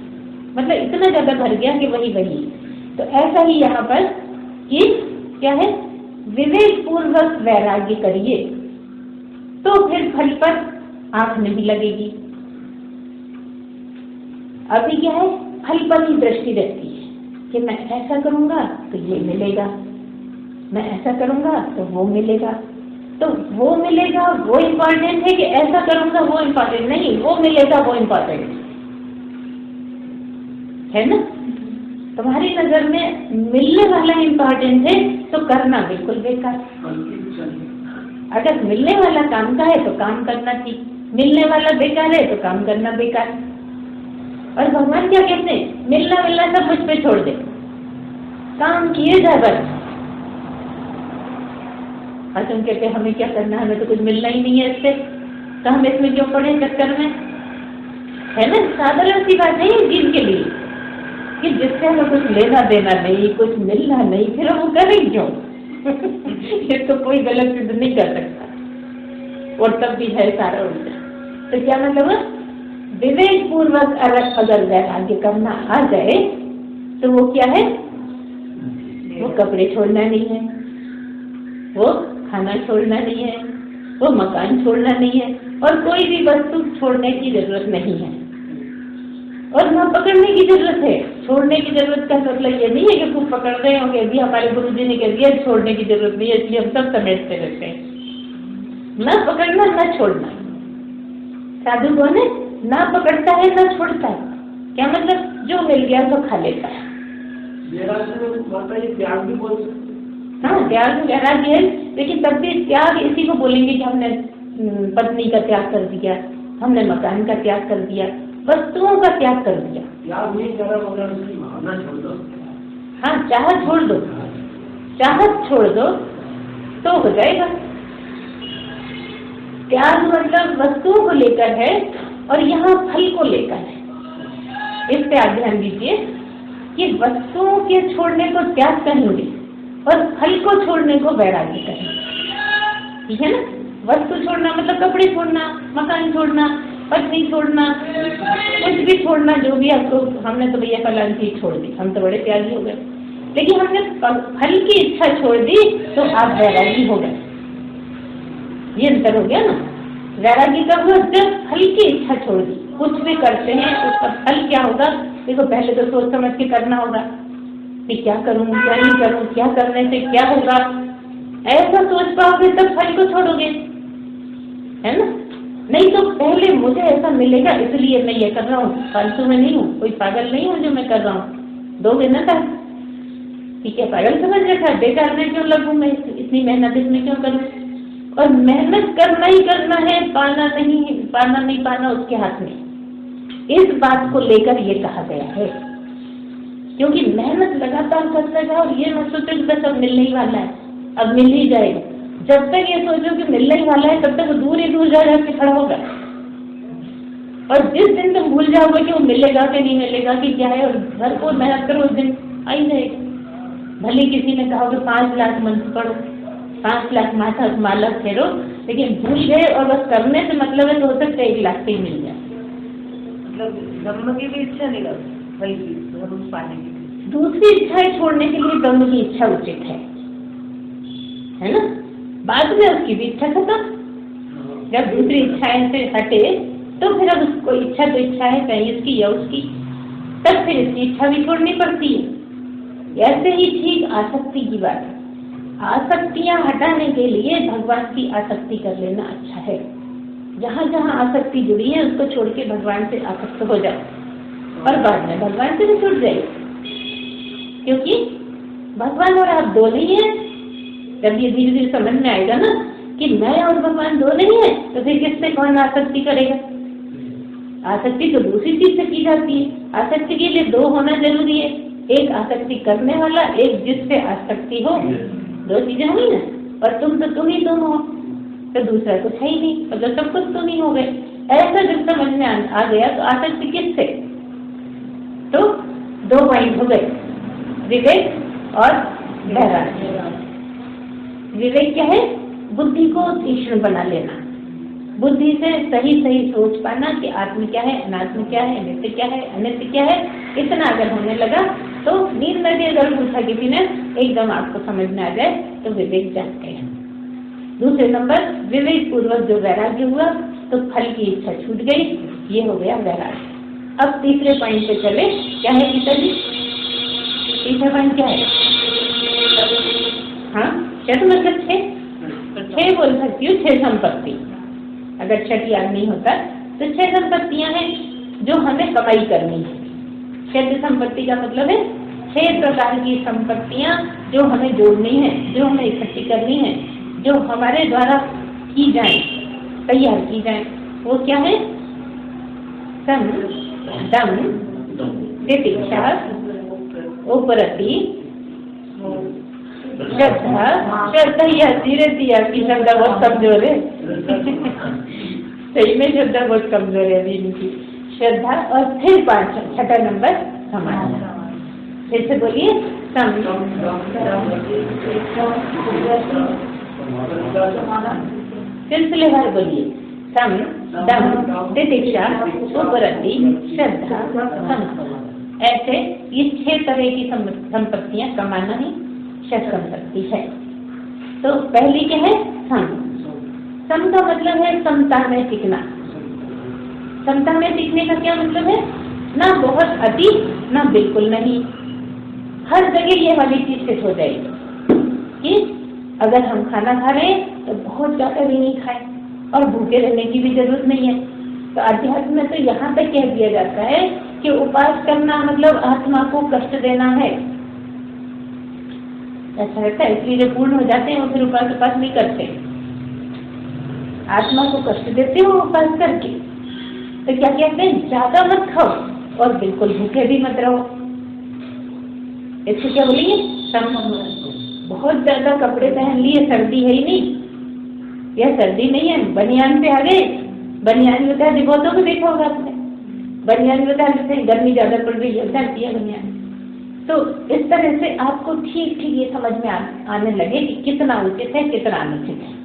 मतलब इतना ज्यादा भर गया कि वही। तो ऐसा ही यहाँ पर कि क्या है, विवेक पूर्वक वैराग्य करिए तो फिर फल पर आंख नहीं लगेगी। अभी क्या है, फल पर ही दृष्टि रहती है कि मैं ऐसा करूंगा तो ये मिलेगा, मैं ऐसा करूंगा तो वो मिलेगा। तो वो मिलेगा वो इम्पोर्टेंट है कि ऐसा करूंगा वो इम्पोर्टेंट नहीं, वो मिलेगा वो इम्पोर्टेंट है ना। तुम्हारी नजर में मिलने वाला इम्पोर्टेंट है तो करना बिल्कुल बेकार। अगर मिलने वाला काम का है तो काम करना ठीक, मिलने वाला बेकार है तो काम करना बेकार। और भगवान क्या कहते हैं, मिलना सब मुझ पे छोड़ दे, काम किए जाए बस। और तुम कहते हमें क्या करना, हमें तो कुछ मिलना ही नहीं है इससे, तो हम इसमें क्यों पड़े चक्कर में, है ना। साधारण सी बात है जीव के लिए कि जिससे हमें कुछ लेना देना नहीं, कुछ मिलना नहीं, फिर हम वो करें क्यों? ये तो कोई गलत सिद्ध नहीं कर सकता। और तब भी है सारा उल्टा। तो क्या मतलब, विवेक पूर्वक अगर वैराग्य करना आ जाए तो वो क्या है, वो कपड़े छोड़ना नहीं है, वो खाना छोड़ना नहीं है, वो मकान छोड़ना नहीं है, और कोई भी वस्तु छोड़ने की जरूरत नहीं है, और न पकड़ने की जरूरत है। छोड़ने की जरूरत का मतलब ये नहीं है कि खूब पकड़ रहे होंगे, भी हमारे गुरु जी ने कह दिया छोड़ने की जरूरत नहीं है इसलिए हम सब समेटते रहते हैं। न पकड़ना न छोड़ना, साधु कौन है, ना पकड़ता है ना छोड़ता है। क्या मतलब, जो मिल गया तो खा लेता है। त्याग भी बोल सकते। हाँ, त्याग वैराग्य है, लेकिन तब भी त्याग इसी को बोलेंगे कि हमने पत्नी का त्याग कर दिया, हमने मकान का त्याग कर दिया, वस्तुओं का त्याग कर दिया। त्याग नहीं करा मगर उसकी भावना छोड़ दो। हाँ, चाहत छोड़ दो, चाहत छोड़ दो तो हो जाएगा। त्याग मतलब वस्तुओं को लेकर है और यहाँ फल को लेकर है। इस पे आप ध्यान दीजिए कि वस्तुओं के छोड़ने को त्याग कहेंगे और फल को छोड़ने को वैराग्य कहेंगे, ठीक है ना। वस्तु छोड़ना मतलब कपड़े छोड़ना, मकान छोड़ना, पत्नी छोड़ना, कुछ भी छोड़ना, जो भी आपको, हमने तो भैया फलान चीज छोड़ दी, हम तो बड़े त्यागी हो गए, लेकिन हमने फल की इच्छा छोड़ दी तो आप वैरागी हो गए। ये अंतर हो गया ना। वैरागी कब हुआ, जब फल की इच्छा छोड़ दी। कुछ भी करते हैं उसका फल क्या होगा, देखो पहले तो सोच समझ के करना होगा कि क्या करूं क्या नहीं करूं, क्या करने से क्या होगा, ऐसा सोच पाओगे तब फल को छोड़ोगे, है ना। नहीं तो पहले मुझे ऐसा मिलेगा इसलिए मैं ये कर रहा हूँ, फालतू में नहीं हूँ, कोई पागल नहीं हूँ जो मैं कर रहा हूँ, दोगे ना था, ठीक है, पागल समझ रखा, बेकार में क्यों लगूं मैं, इतनी मेहनत इसमें क्यों करूं। और मेहनत करना ही करना है, पाना नहीं पाना उसके हाथ में। इस बात को लेकर ये कहा गया है, क्योंकि मेहनत लगातार करता जाओ और ये मत सोचो कि बस अब मिलने ही वाला है, अब मिल ही जाएगा। जब तक ये सोचो कि मिलने ही वाला है तब तक दूर ही दूर जा के खड़ा होगा। और जिस दिन तुम भूल जाओगे कि वो मिलेगा कि नहीं मिलेगा कि क्या है, और भरपूर मेहनत करो, उस दिन आ ही जाएगा। भले किसी ने कहा कि 5 लाख मंत्र पढ़ो, 5 लाख माला फेरो, लेकिन भूल गए और बस करने से मतलब है तो हो सकता है 1 लाख से ही मिल जाए। मतलब ब्रह्म की भी इच्छा नहीं करती, वही धर्म पाने की, दूसरी इच्छाएं छोड़ने के लिए ब्रह्म की इच्छा उचित है ना। बाद में उसकी भी इच्छा खत्म, जब दूसरी इच्छाएं से हटे तो फिर अब उसको इच्छा तो इच्छा है, कहीं इसकी या उसकी, तब फिर इसकी इच्छा भी छोड़नी पड़ती है। ऐसे ही ठीक आसक्ति की बात है। आसक्तियां हटाने के लिए भगवान की आसक्ति कर लेना अच्छा है। जहाँ जहाँ आसक्ति जुड़ी है उसको छोड़ के भगवान से आसक्त हो जाओ, और बाद में भगवान से भी छूट जाए, क्योंकि भगवान और आप दो नहीं है। जब ये धीरे धीरे समझ में आएगा ना कि मैं और भगवान दो नहीं है, तो फिर किससे कौन आसक्ति करेगा? आसक्ति तो दूसरी चीज से की जाती है। आसक्ति के लिए दो होना जरूरी है, एक आसक्ति करने वाला, एक जिससे आसक्ति हो। दो चीजें हुई ना, और तुम तो तुम ही तुम हो, तो दूसरा कुछ है ही नहीं, मतलब सब कुछ तुम ही हो गए। ऐसा जब समझ में आ गया तो आसक्ति किससे? तो दो पॉइंट हो गए, विवेक और वैराग्य। विवेक क्या है? बुद्धि को तीक्ष्ण बना लेना, बुद्धि से सही सही सोच पाना कि आत्म क्या है, अनात्म क्या है, नित्य क्या है, अनित्य क्या है। इतना अगर होने लगा तो नींद में भी अगर पूछा किसी ने, एकदम आपको समझ में आ जाए तो विवेक जाग गया। दूसरे नंबर, विवेक पूर्वक जो वैराग्य हुआ तो फल की इच्छा छूट गई, ये हो गया वैराग्य। अब तीसरे पॉइंट पे चले, क्या है पिताजी? तीसरा पॉइंट क्या है? हाँ, क्या तो मतलब छह बोल सकती हूँ, 6 संपत्ति। अगर छठ याद नहीं होता तो 6 संपत्तियां हैं जो हमें कमाई करनी है। 6 संपत्ति का मतलब है 6 प्रकार की संपत्तियां जो हमें जोड़नी है, जो हमें इकट्ठी करनी है, जो हमारे द्वारा की जाए, तैयार की जाए। वो क्या है? सम, दम, तितिक्षा, उपरति, श्रद्धा। श्रद्धा यह धीरे धीरे आपकी श्रद्धा बहुत कमजोर है। सही में श्रद्धा बहुत कमजोर है अभी इनकी श्रद्धा। और फिर 5 छठा नंबर समाधान। फिर से बोलिए, सिलसिलेवार बोलिए, सम, दम, तितिक्षा, उपरति, श्रद्धा, समाधान। ऐसे ये 6 तरह की संपत्तियां कमाना ही षट संपत्ति है। तो पहली क्या है? सम। सम का मतलब है समता में टिकना। समता में टिकने का क्या मतलब है? ना बहुत अति, ना बिल्कुल नहीं। हर जगह ये वाली चीज फिट हो जाएगी कि अगर हम खाना खा रहे हैं तो बहुत ज्यादा भी नहीं खाएं, और भूखे रहने की भी जरूरत नहीं है। तो अध्यात्म में तो यहाँ तक कह दिया जाता है कि उपास करना मतलब आत्मा को कष्ट देना है। ऐसा रहता है, इसलिए जब पूर्ण हो जाते हैं वो फिर उपास नहीं करते, आत्मा को कष्ट देते हो उपास करके। तो क्या कहते हैं? ज्यादा मत खाओ और बिल्कुल भूखे भी मत रहो। इसको क्या बोलेंगे? बहुत ज्यादा कपड़े पहन लिए, सर्दी है ही नहीं, यह सर्दी नहीं है, बनियान पे आ गए। बनियान में होता है, बहुतों को देखा होगा आपने, बनियान में होता है गर्मी ज्यादा पड़ रही है, सर्दी है बनियान। तो इस तरह से आपको ठीक ठीक ये समझ में आने लगे कि कितना उचित है, कितना अनुचित है।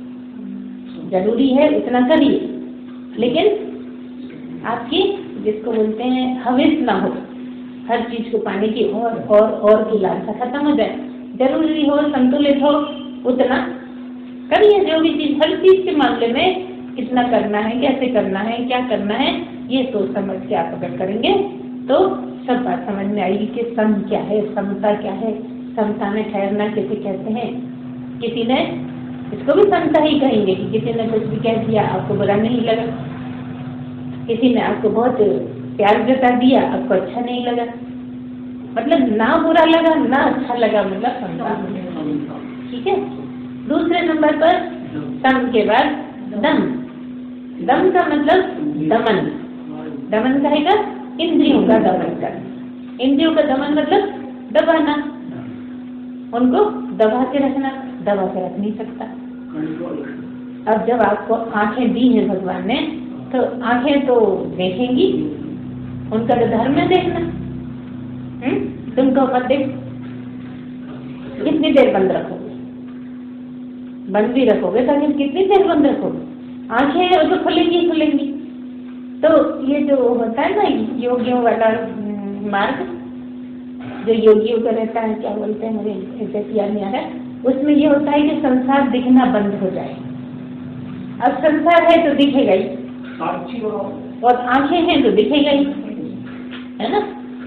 जरूरी है इतना करिए, लेकिन आपकी जिसको बोलते हैं हविस ना हो, हर चीज को पाने की और की लालसा खत्म हो जाए। जरूरी हो, संतुलित हो, उतना करिए। जो भी चीज, हर चीज के मामले में कितना करना है, कैसे करना है, क्या करना है, ये सोच समझ के आप अगर करेंगे तो सब बात समझ में आएगी कि सम क्या है, समता क्या है। समता में ठहरना किसे कहते हैं? किसी ने इसको भी समता ही कहेंगे कि किसी ने कुछ भी कह दिया, आपको बुरा नहीं लगा, किसी ने आपको बहुत प्यार जता दिया, आपको अच्छा नहीं लगा, मतलब ना बुरा लगा ना अच्छा लगा, मतलब समता। ठीक है। दूसरे नंबर पर सम के बाद दम। दम का मतलब दमन। दमन कहेगा इंद्रियों का दमन करना। इंद्रियों का दमन मतलब दबाना, उनको दबा के रखना। दबा के रख नहीं सकता। अब जब आपको आंखें दी हैं भगवान ने, तो आंखें तो देखेंगी, उनका तो धर्म है देखना। तुमको मत देख, कितनी देर बंद रखोगे? बंद भी रखोगे तो कितनी देर बंद रखोगे? आंखें जो खुलेंगी। तो ये जो होता है ना योगियों वाला मार्ग, जो योगियों का रहता है, क्या बोलते हैं, मुझे ऐसे याद नहीं आ रहा, उसमें ये होता है कि संसार दिखना बंद हो जाए। अब संसार है तो दिखेगा ही, साक्षी बनाओ। और आंखें हैं तो दिखेगा ही, है ना।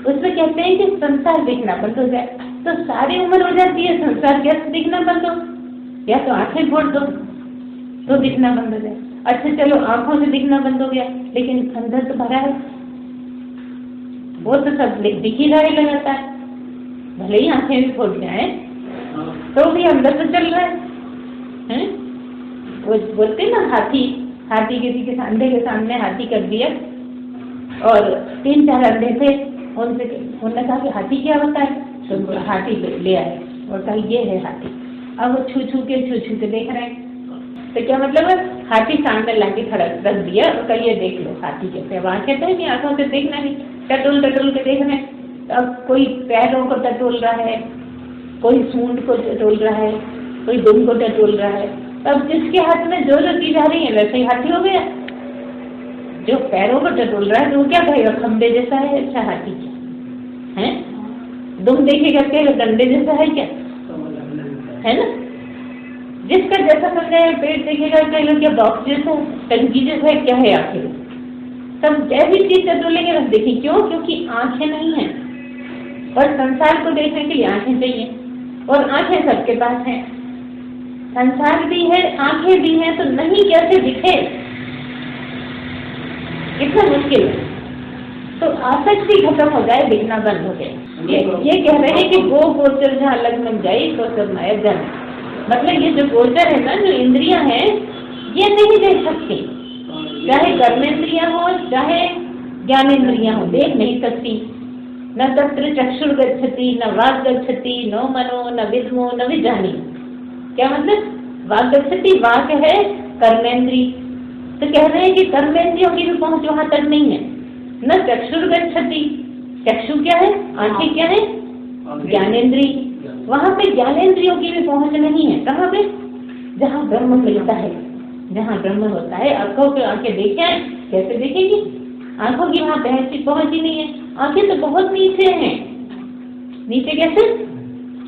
उसमें कहते हैं कि संसार दिखना बंद हो जाए, तो सारी उम्र हो जाती है संसार कैसे दिखना बंद हो, या तो आंखें फोड़ दो तो दिखना बंद हो जाए। अच्छा चलो आंखों से दिखना बंद हो गया, लेकिन अंदर तो भरा है, वो तो सब दिख ही रहा है लगातार, भले ही आंखें भी फोड़ जाए तो भी अंदर तो चल रहा है। वो बोलते ना हाथी किसी के अंधे के सामने हाथी कर दिया, और 3-4 अंधे थे, उन्होंने कहा कि हाथी क्या होता है, तो हाथी ले आए और कहा ये है हाथी। अब वो छू के देख रहे हैं, तो क्या मतलब है, हाथी सामने लाके खड़ा रख दिया और कहा ये देख लो हाथी कैसे। अब आंखें तो नहीं, आंखों से देखना नहीं, टटोल के देख रहे हैं। अब कोई पैरों को टटोल रहा है, कोई सूंड को टटोल रहा है, कोई दुम को टटोल रहा है। अब जिसके हाथ में जो चीज आ रही है वैसे ही हाथी हो गया। जो पैरों को टटोल रहा है तो वो क्या कहेगा, खंबे जैसा है, अच्छा हाथी क्या है। दुम देखेगा कहेगा डंडे जैसा है क्या, है ना। जिसका जैसा समझे, पेट देखेगा कहेगा क्या बॉक्स जैसा है, टंकी जैसा है, क्या है आखिर। सब जैसी चीज टटोलेंगे बस देखिए, क्यों, क्योंकि आंखें नहीं है, और संसार को देखने के लिए आंखें चाहिए, और आंखें सबके पास हैं। संसार भी है, आंखें भी हैं, तो नहीं कैसे दिखे, कितना मुश्किल है। तो आसक्ति खत्म हो जाए, दिखना बंद हो गया। ये कह रहे हैं कि वो गोचर जहाँ लग मन जाए तो सब माया जाने, मतलब ये जो गोचर है ना, जो इंद्रियां हैं, ये नहीं देख सकती, चाहे कर्मेंद्रियां हो चाहे ज्ञानेंद्रियां हो, देख नहीं सकती। न तत्र चक्षुर गच्छति, न वाक् गच्छति, न मनो, न विद्मो, न विजानी। क्या मतलब, वाक् गच्छति, वाक् है कर्मेंद्री, तो कह रहे हैं कि कर्मेंद्रियों की भी पहुंच वहां तक नहीं है। न चक्षुर गच्छति, चक्षु क्या है, आंखें क्या है, ज्ञानेंद्री, वहां पे ज्ञानेंद्रियों की भी पहुंच नहीं है। कहाँ पे, जहाँ ब्रह्म मिलता है, जहाँ ब्रह्म होता है। आंखों के आंखें देखे कैसे देखेगी, आंखों की वहां पहुंच ही नहीं है। आंखें तो बहुत नीचे हैं, नीचे कैसे,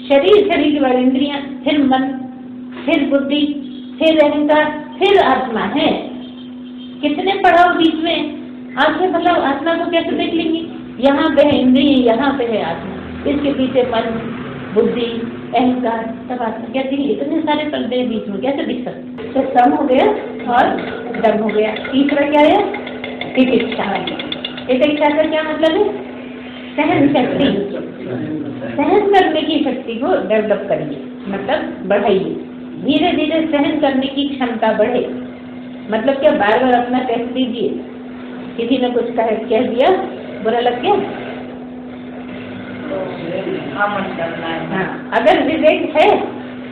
शरीर के बाद इंद्रियां, फिर मन, फिर बुद्धि, फिर अहंकार, फिर आत्मा है। कितने पड़ाव बीच में। आंखें मतलब आत्मा को कैसे देख लेंगी, यहाँ पे है इंद्रिय, यहाँ पे है आत्मा, इसके पीछे मन, बुद्धि, अहंकार, सब आत्मा, कैसे इतने सारे पर्दे बीच में कैसे दिख सकते। तो सम हो गया और दम हो गया। तीसरा क्या है, तितिक्षा। तितिक्षा का क्या मतलब है, सहन शक्ति, सहन करने की शक्ति को डेवलप करिए, मतलब बढ़ाइए, धीरे धीरे सहन करने की क्षमता बढ़े। मतलब क्या, बार बार अपना टेस्ट दीजिए, किसी ने कुछ कह दिया, बुरा लग गया, हाँ, अगर विवेक है,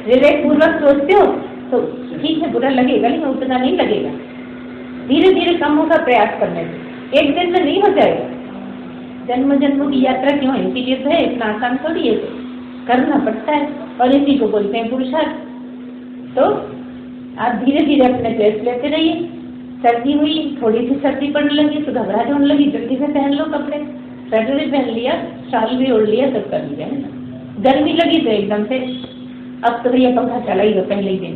विवेक पूर्वक सोचते हो तो ठीक है, बुरा लगेगा लेकिन उतना नहीं लगेगा। धीरे धीरे कम होगा प्रयास करने से, एक दिन में नहीं हो जाएगा। जन्म जन्मों की यात्रा क्यों है, इसीलिए तो है, इतना आसान थोड़ी है, करना पड़ता है, और इसी को बोलते हैं पुरुषार्थ। तो आप धीरे धीरे अपने टेस्ट लेते रहिए। सर्दी हुई, थोड़ी सी सर्दी पड़ने लगी तो घबराहट होने लगी, जल्दी से पहन लो कपड़े, स्वेटर भी पहन लिया, शाल भी ओढ़ लिया, सब कर लिया, है ना। गर्मी लगी तो एकदम से, अब तो भैया पंखा चला ही हो पहले ही दिन।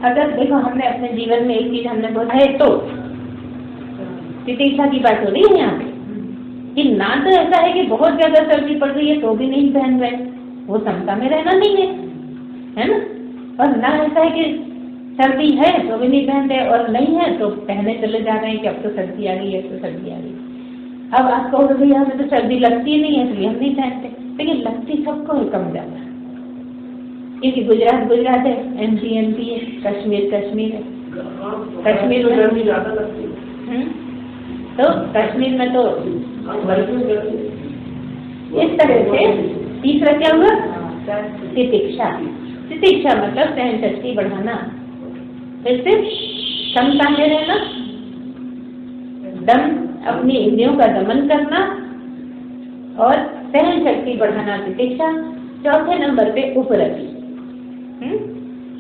अगर देखो, हमने अपने जीवन में एक चीज हमने बोला है, तो तितिक्षा की बात हो रही है यहाँ पे, कि ना तो ऐसा है कि बहुत ज्यादा सर्दी पड़ रही है तो भी नहीं पहन रहे, वो समता में रहना नहीं है ना। और ना ऐसा है कि सर्दी है तो भी नहीं पहन रहे, और नहीं है तो पहने चले जा रहे हैं कि अब तो सर्दी आ गई है, तो सर्दी आ गई। अब आप कहोगे भैया हमें तो सर्दी लगती ही नहीं है इसलिए हम नहीं पहनते, लेकिन लगती सबको है कम ज्यादा, क्योंकि गुजरात है, MP है, कश्मीर है, कश्मीर में ज्यादा लगती है, तो कश्मीर में तो इस तरह से। तीसरा क्या हुआ, तितिक्षा। तितिक्षा मतलब सहन शक्ति बढ़ाना, फिर से क्षमता में रहना, दम, अपनी इंद्रियों का दमन करना और सहन शक्ति बढ़ाना, तितिक्षा। चौथे नंबर पे उपरति।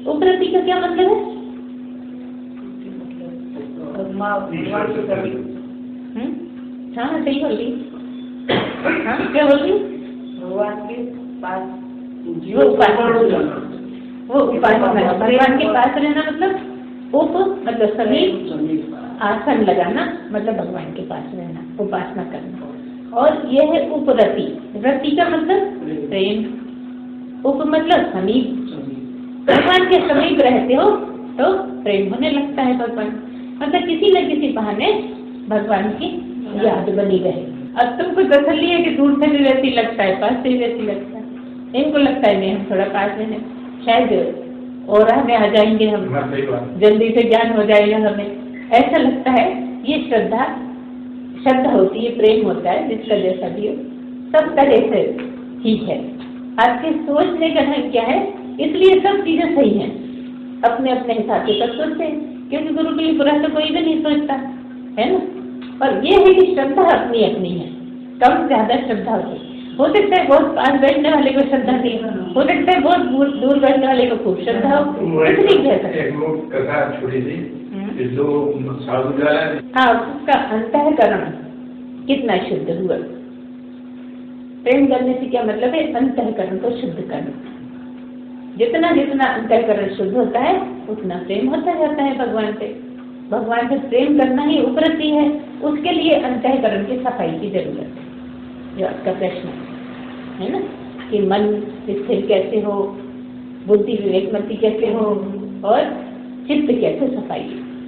उपरति का क्या मतलब है, हाँ सही बोल रही, हाँ क्या बोल रही, भगवान के पास, वो उपासना, भगवान के पास रहना मतलब उप मतलब समीप, समीप आसन लगाना मतलब भगवान के पास रहना, उपासना करना। और यह है उपरति। रति का मतलब प्रेम, उप मतलब समीप। भगवान के समीप रहते हो तो प्रेम होने लगता है भगवान, मतलब किसी न किसी बहाने भगवान की याद बनी रहे। अब तुमको तसल्ली है कि दूर से भी वैसी लगता है, पास से भी वैसी लगता है। इनको लगता है नहीं हम थोड़ा पास में हैं, शायद और में आ जाएंगे हम, जल्दी से ज्ञान हो जाएगा हमें, ऐसा लगता है। ये श्रद्धा होती है, प्रेम होता है, जिसका जैसा भी हो सब तरह से ठीक है। आपके सोचने का ढंग क्या है, इसलिए सब चीजें सही हैं, अपने अपने हिसाब से सब सोचते हैं, क्योंकि गुरु के लिए बुरा तो कोई भी नहीं सोचता है ना। और ये है कि श्रद्धा अपनी अपनी है, कम ज्यादा श्रद्धा हो सकता है बहुत पास बैठने वाले को श्रद्धा थी, हो सकता है बहुत दूर बैठने वाले को खूब श्रद्धा हो, कुछ नहीं कह सकते। छोड़ी थी जो साधु जा रहा है, हाँ, उसका अंतःकरण कितना शुद्ध हुआ। प्रेम करने से क्या मतलब है, अंतःकरण को शुद्ध करना। जितना जितना अंतःकरण शुद्ध होता है उतना प्रेम होता जाता है भगवान से। भगवान से प्रेम करना ही उपरति है, उसके लिए अंतःकरण की सफाई की जरूरत है। जो आपका प्रश्न है ना कि मन स्थिर कैसे हो, बुद्धि विवेकमती कैसे हो और चित्त कैसे सफाई,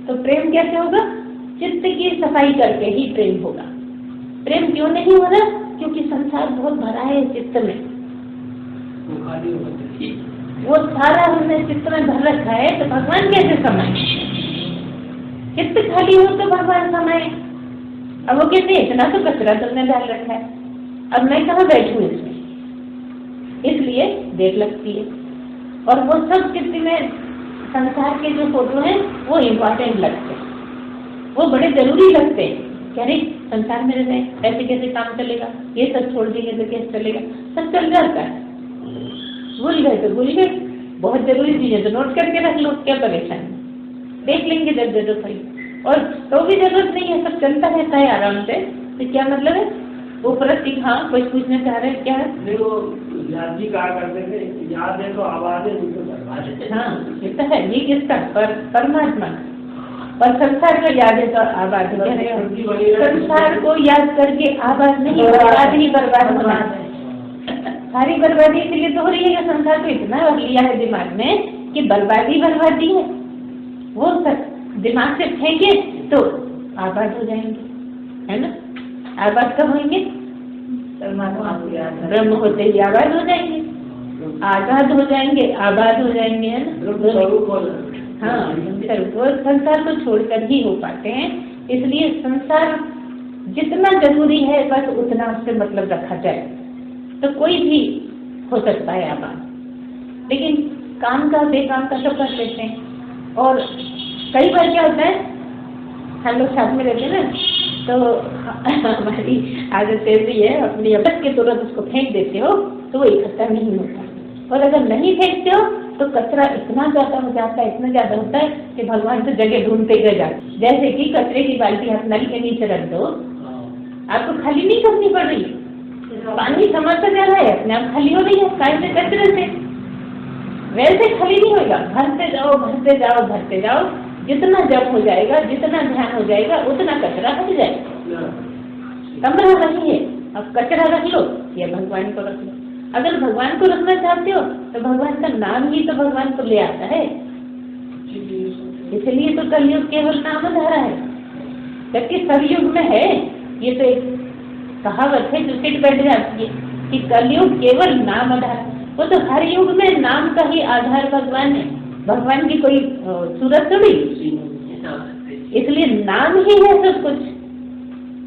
तो प्रेम कैसे होगा, चित्त की सफाई करके ही प्रेम होगा। प्रेम क्यों नहीं हो रहा, क्योंकि संसार बहुत भरा है चित्त में, वो सारा हमने चित्त में भर रखा है, तो भगवान कैसे समाए। चित्त खाली हो तो भगवान समाए। अब वो कहते हैं इतना तो कचरा तुमने डाल रखा है, अब मैं कहाँ बैठूं इसमें, इसलिए देर लगती है। और वो सब चित्त में संसार के जो फोटो हैं वो इम्पोर्टेंट लगते हैं, वो बड़े जरूरी लगते हैं। क्या नहीं, संसार में रहते हैं, ऐसे कैसे काम चलेगा, ये सब छोड़ देंगे तो कैसे चलेगा, सब चल जाता है। भूल गए तो भूल गए, बहुत जरूरी चीजें तो नोट करके रख लो, क्या परेशानी, देख लेंगे जब जरूरत है, और तो भी जरूरत नहीं है, सब चलता रहता है आराम से। तो क्या मतलब है, वो प्रति, हाँ कुछ पूछना चाह रहे हैं क्या है? देखो याद जी कहा करते थे, याद है तो आवाज है, नहीं तो बर्बाद है। हाँ ये तो है, ये किसका, परमात्मा। और संसार को याद है तो आबाद हो जाएगा। संसार को याद करके आबाद नहीं, बर्बाद ही बर्बाद होना है। सारी बर्बादी इसलिए तो हो रही है कि संसार को इतना भर लिया है दिमाग में कि बर्बादी बर्बादी है। वो दिमाग से फेंके तो आबाद हो जाएंगे, है ना। आबाद कब होंगे, ब्रह्म होते ही आबाद हो जाएंगे, आजाद हो जाएंगे, आबाद हो जाएंगे, है ना। हाँ, वो संसार को छोड़कर ही हो पाते हैं। इसलिए संसार जितना जरूरी है बस उतना उससे मतलब रखा जाए तो कोई भी हो सकता है आबाद। लेकिन काम का बेकाम का सब कर लेते हैं। और कई बार क्या होता है, हम लोग साथ में रहते हैं ना, तो हमारी आदत ऐसी है, अपनी आदत के तुरंत उसको फेंक देते हो तो वो इकट्ठा नहीं होता, और अगर नहीं फेंकते हो तो कचरा इतना ज्यादा हो जाता है, इतना ज्यादा होता है कि भगवान से जगह ढूंढते गए जाते। जैसे कि कचरे की बाल्टी आप नल के नीचे रख दो, आपको खाली नहीं करनी पड़ रही, पानी समाता जा रहा है, अपने आप खाली हो रही है, काहे से कचरे से। वैसे खाली नहीं होगा, भरते जाओ भरते जाओ भरते जाओ, जितना जप हो जाएगा, जितना ध्यान हो जाएगा, उतना कचरा हट जाएगा। कमरा नहीं है, अब कचरा रख लो या भगवान को रख लो। अगर भगवान को रखना चाहते हो तो भगवान का नाम ही तो भगवान को ले आता है, इसलिए तो कलयुग केवल नाम धारा है, जबकि सतयुग में है। ये तो एक कहावत है जो सिट बैठ जाती है कि कलयुग केवल नाम आधार। वो तो हर युग में नाम का ही आधार भगवान है, भगवान की कोई सूरत थोड़ी, इसलिए नाम ही है सब कुछ।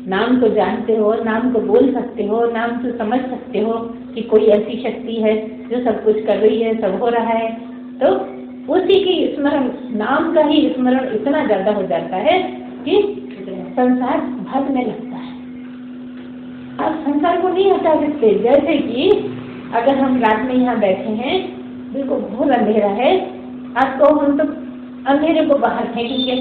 नाम को जानते हो, नाम को बोल सकते हो, नाम से समझ सकते हो कि कोई ऐसी शक्ति है जो सब कुछ कर रही है, सब हो रहा है, तो उसी की स्मरण, नाम का ही स्मरण इतना ज्यादा हो जाता है कि संसार भागने लगता है। आप संसार को नहीं हटा सकते। जैसे कि अगर हम रात में यहाँ बैठे हैं, बिल्कुल घोर अंधेरा है, आपको हम तो अंधेरे को बाहर फेंकेंगे,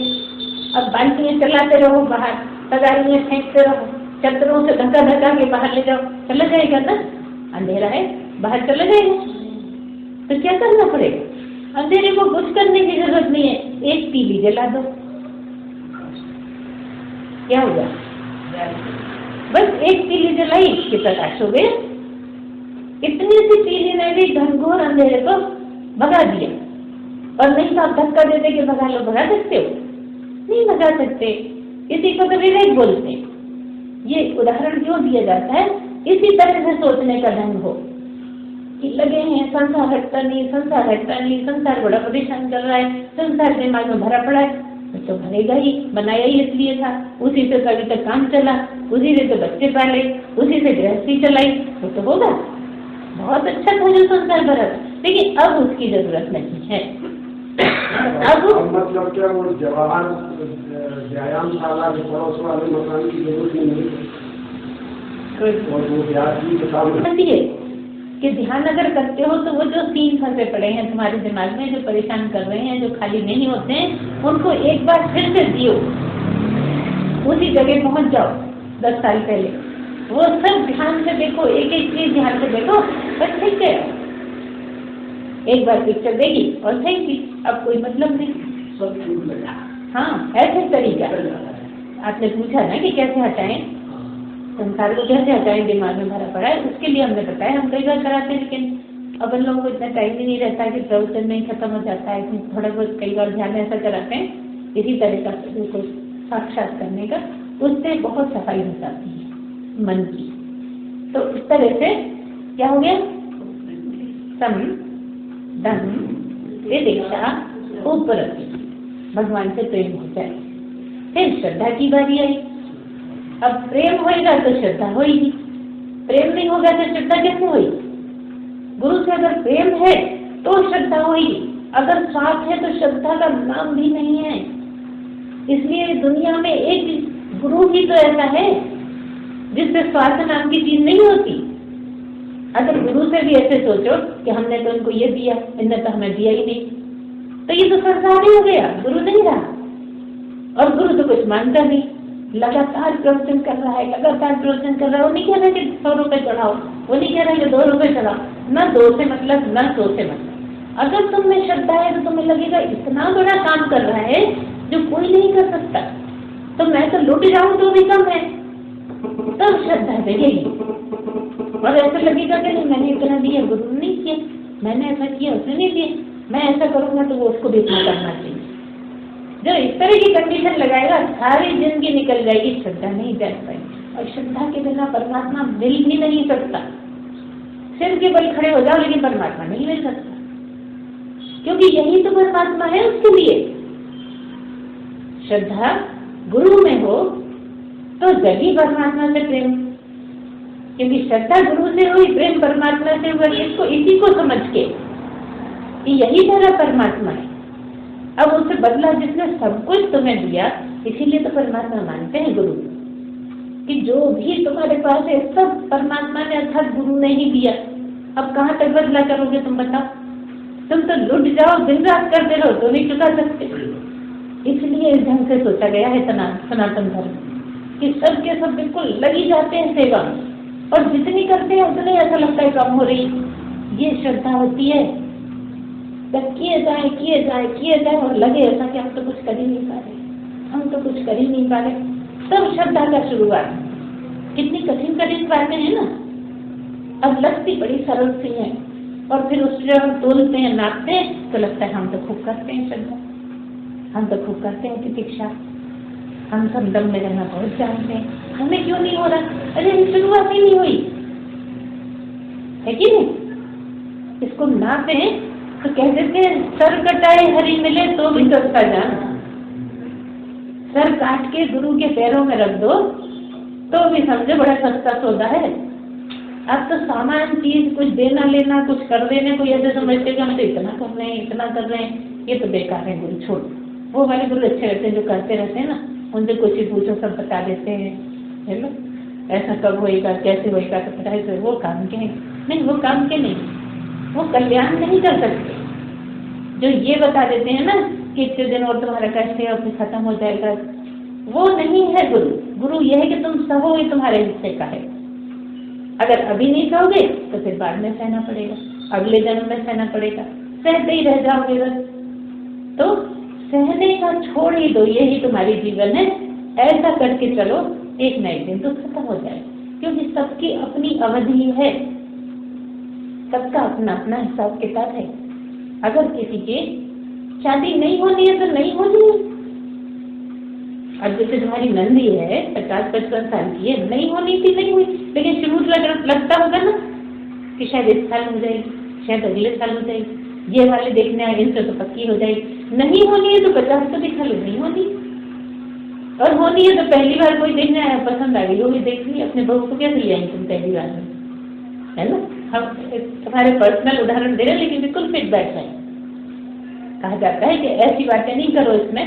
अब बाल्टियाँ चलाते रहो बाहर, तगारियाँ फेंकते रहो, चद्दरों से धक्का धक्का के बाहर ले जाओ, चला जाएगा ना, अंधेरा है बाहर चला जाएगा। तो क्या करना पड़ेगा, अंधेरे को कुछ करने की जरूरत नहीं है, एक तीली जला दो, क्या होगा? बस एक तीली जलाई कि प्रकाश हो गया। इतनी सी तीली ने भी घनघोर अंधेरे को भगा दिया। और नहीं तो आप धक्का देते कि भगा लो, भगा सकते हो? नहीं भगा सकते। इसी को तो विवेक बोलते हैं। ये उदाहरण क्यों दिया जाता है? इसी तरह से सोचने का ढंग हो कि लगे हैं संसार हटता नहीं, संसार हटता नहीं, संसार बड़ा परेशान कर रहा है, संसार दिमाग में भरा पड़ा है, तो भरेगा ही, बनाया ही इसलिए था, उसी से कभी तक काम चला, उसी से तो बच्चे पाले, उसी से गृहस्थी चलाई, तो होगा। बहुत अच्छा था जो संसार भरा, लेकिन अब उसकी जरूरत नहीं है। अब मतलब क्या वो जवाहर व्यायामशाला के पड़ोस वाले मकान की जरूरत नहीं है, और वो ब्याज की किताब कि ध्यान अगर करते हो तो वो जो सीन फंसे पड़े हैं तुम्हारे दिमाग में, जो परेशान कर रहे हैं, जो खाली नहीं होते हैं, उनको एक बार फिर से दियो, उसी जगह पहुंच जाओ 10 साल पहले। वो सब ध्यान से देखो, एक एक चीज ध्यान से देखो, बस ठीक है। एक बार पिक्चर देगी और थैंक यू, अब कोई मतलब नहीं, सब छूट लगा। हाँ, ऐसे तरीका। आपने पूछा ना कि कैसे हटाएं संसार को, कैसे हटाएं दिमाग में भरा पड़ा है, उसके लिए हमने बताया। हम कई बार कराते हैं, लेकिन अब इन लोगों को इतना टाइम ही नहीं रहता कि प्रवचन में खत्म हो जाता है। थोड़ा बहुत कई बार ध्यान ऐसा कराते हैं इसी तरह का बिल्कुल साक्षात करने का, उससे बहुत सफाई हो जाती है मन की। तो इस तरह से क्या हो गया? सम दम विदिक्षा उपरति, भगवान से प्रेम हो जाए। फिर श्रद्धा की बारी आई। अब प्रेम होएगा तो श्रद्धा होगी, प्रेम नहीं होगा तो श्रद्धा कैसे होगी? गुरु से अगर प्रेम है तो श्रद्धा होगी, अगर स्वार्थ है तो श्रद्धा का नाम भी नहीं है। इसलिए दुनिया में एक गुरु ही तो ऐसा है जिससे स्वार्थ नाम की चीज नहीं होती। अगर गुरु से भी ऐसे सोचो कि हमने तो उनको ये दिया, इनने तो हमें दिया ही नहीं, तो ये तो संसार ही हो गया, गुरु नहीं रहा। और गुरु तो कुछ मानता नहीं, लगातार प्रवचन कर रहा है, लगातार प्रवचन कर रहा है। वो नहीं कह रहा कि 100 रुपए चढ़ाओ, वो नहीं कह रहा कि 2 रुपए चढ़ाओ, न 2 से मतलब, न 100 से मतलब। अगर तुम में श्रद्धा है तो तुम्हें लगेगा इतना बड़ा काम कर रहा है जो कोई नहीं कर सकता, तो मैं तो लुट जाऊं तो भी कम है, तब श्रद्धा देगी। और ऐसा लगेगा कि नहीं, मैंने इतना दिया, गुरु ने नहीं किया, मैंने ऐसा किया, उसने नहीं दिया, मैं ऐसा करूंगा तो वो उसको भी इतना करना चाहिए। जो इस तरह की कंडीशन लगाएगा, सारी जिंदगी निकल जाएगी, श्रद्धा नहीं जाग पाएगी। और श्रद्धा के बिना परमात्मा मिल भी नहीं सकता। सिर के बल खड़े हो जाओ लेकिन परमात्मा नहीं मिल सकता, क्योंकि यही तो परमात्मा है उसके लिए। श्रद्धा गुरु में हो तो जगी परमात्मा से प्रेम, क्योंकि श्रद्धा गुरु से हुई, प्रेम परमात्मा से हुआ। इसको, इसी को समझ के कि यही मेरा परमात्मा है। अब उससे बदला जिसने सब कुछ तुम्हें दिया, इसीलिए तो परमात्मा मानते हैं गुरु, कि जो भी तुम्हारे पास है सब परमात्मा ने अर्थात गुरु ने ही दिया। अब कहाँ तक बदला करोगे तुम बताओ? तुम तो लुट जाओ, दिन रात करते रहो तो नहीं चुका सकते। इसलिए इस ढंग से सोचा गया है सनातन धर्म, कि सब के सब बिल्कुल लगी जाते हैं सेवा में, और जितनी करते हैं उतने ऐसा लगता है कम हो रही। ये श्रद्धा होती है, जब किए जाए किए जाए किए जाए और लगे ऐसा कि हम तो कुछ कर ही नहीं पा रहे, हम तो कुछ कर ही नहीं पा रहे, तब श्रद्धा का शुरुआत। कितनी कठिन कठिन बातें हैं ना, अब लगती बड़ी सरल सी हैं, और फिर उससे हम तोलते हैं, नापते हैं, तो लगता है हम तो खूब करते हैं श्रद्धा, हम तो खूब करते हैं प्रतीक्षा, हम संदम में रहना बहुत जानते हैं, हमें क्यों नहीं हो रहा? अरे शुरुआत ही नहीं हुई है कि नहीं? इसको नापे तो कह देते हैं सर कटाए हरी मिले तो भी सस्ता जान। सर काट के गुरु के पैरों में रख दो तो भी समझो बड़ा सस्ता सौदा है। अब तो सामान चीज कुछ देना लेना, कुछ कर देने को ऐसे समझते कि हम तो इतना कर रहे हैं, इतना कर रहे हैं, ये तो बेकार है गुरु, छोड़। वो वाले गुरु अच्छे रहते हैं जो करते रहते हैं ना, उनसे कुछ ही पूछो सब बता देते हैं, है ना, ऐसा कब होएगा, कैसे होएगा, तो पता है वो काम के नहीं, वो काम के नहीं, वो कल्याण नहीं कर सकते। जो ये बता देते हैं ना कि इतने दिन और तुम्हारा कष्ट है और फिर खत्म हो जाएगा, वो नहीं है गुरु। गुरु ये है कि तुम सहो, ये तुम्हारे हिस्से का है। अगर अभी नहीं सहोगे तो फिर बाद में सहना पड़ेगा, अगले जन्म में सहना पड़ेगा। सहते ही रह जाओगे बस। तो सहने का छोड़ ही दो, यही तुम्हारी जीवन है। ऐसा करके चलो, एक न एक दिन तो खत्म हो जाए, क्योंकि सबकी अपनी अवधि है, सबका अपना अपना हिसाब किताब है। अगर किसी की शादी नहीं होनी है तो नहीं होनी है। अब जैसे तुम्हारी नंदी है 50-55 साल की है, नहीं होनी थी नहीं हुई, लेकिन शुरू लगता होगा ना कि शायद इस साल हो जाएगी, शायद अगले साल हो जाएगी, ये वाले देखने आए इनसे तो पक्की हो जाएगी। नहीं होनी है तो 50 को दिखा लो नहीं होनी, और होनी है तो पहली बार कोई देखने आया, पसंद आ गई, वो भी देख ली। अपने बहू को कैसे ले आई तुम पहली बार में, है ना? हम तुम्हारे पर्सनल उदाहरण दे रहे हैं, लेकिन बिल्कुल फिट बैठ रहे हैं। कहा जाता है कि ऐसी बातें नहीं करो इसमें,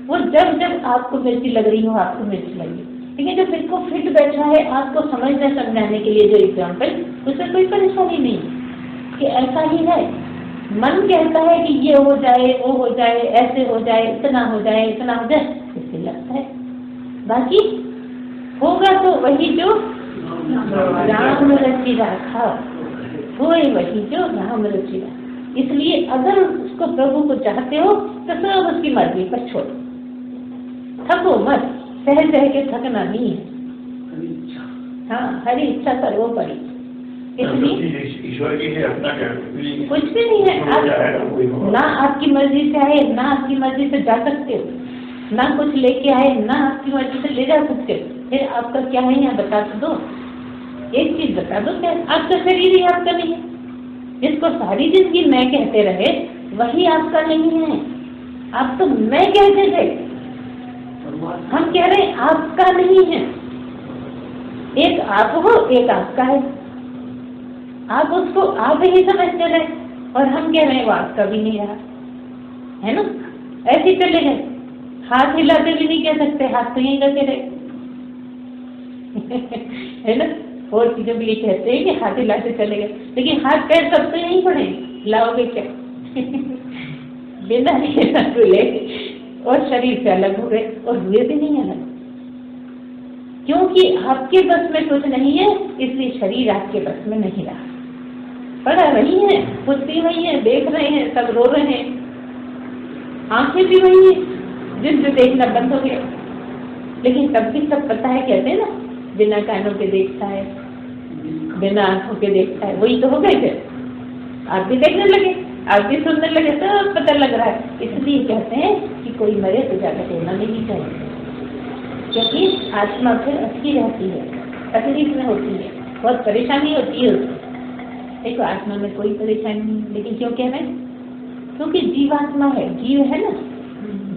वो जब जब आपको मिर्ची लग रही हो आपको मिर्ची लगी, लेकिन जब बिल्कुल फिट बैठा है आपको समझने समझाने के लिए जो एग्जाम्पल, उसमें कोई परेशानी नहीं कि ऐसा ही है। मन कहता है कि ये हो जाए, वो हो जाए, ऐसे हो जाए, इतना हो जाए, इतना हो जाए, इससे लगता है। बाकी होगा तो वही जो राम रचि राखा, वही जो राम रचि राखा। इसलिए अगर उसको प्रभु को चाहते हो तो सब उसकी मर्जी पर छोड़ो, थको मत, सह के थकना नहीं है। हाँ, हरी इच्छा सर्वोपरि। इसलिए ईश्वर की है, अपना क्या कुछ भी नहीं है। आप ना आपकी मर्जी से आए, ना आपकी मर्जी से जा सकते हो, ना कुछ लेके आए, ना आपकी मर्जी से ले जा सकते हो। फिर आपका क्या है यहाँ बता तो दो, एक चीज बता दो, क्या आपका शरीर ही आपका नहीं है? जिसको सारी जिंदगी मैं कहते रहे वही आपका नहीं है। आप तो मैं कहते थे, हम कह रहे हैं आपका नहीं है। एक आप हो, एक आपका है। आप उसको आप ही समझते रहे, और हम कह रहे हैं वो आपका भी नहीं रहा, है ना? ऐसे चले गए, हाथ हिलाते भी नहीं कह सकते, हाथ तो यहीं लगे रहे है ना? और चीजों भी ये कहते हैं कि हाथ हिलाते चले गए, लेकिन हाथ पैर सब तो यहीं पड़े, हिलाओगे क्या? बिना हिलाए और शरीर से अलग हो गए, और हुए भी नहीं अलग, क्योंकि आपके बस में कुछ नहीं है, इसलिए शरीर आपके बस में नहीं रहा। पड़ा वही है, बुद्धि वही है, देख रहे हैं, सब रो रहे हैं, आंखें भी वही है, जिनसे देखना बंद हो गया। लेकिन तब भी सब पता है, कहते हैं ना, बिना कानों के देखता है, बिना आंखों के देखता है, वही तो हो गए थे। आप भी देखने लगे, आप भी सुनने लगे, सब पता लग रहा है। इसलिए कहते हैं कि कोई मरे तो ज्यादा कहना नहीं चाहिए, क्योंकि आत्मा फिर अच्छी रहती है, तकलीफ में होती है, बहुत परेशानी होती है उसको। देखो आत्मा में कोई परेशानी नहीं, लेकिन क्यों कह रहे हैं? क्योंकि जीवात्मा है, जीव है ना,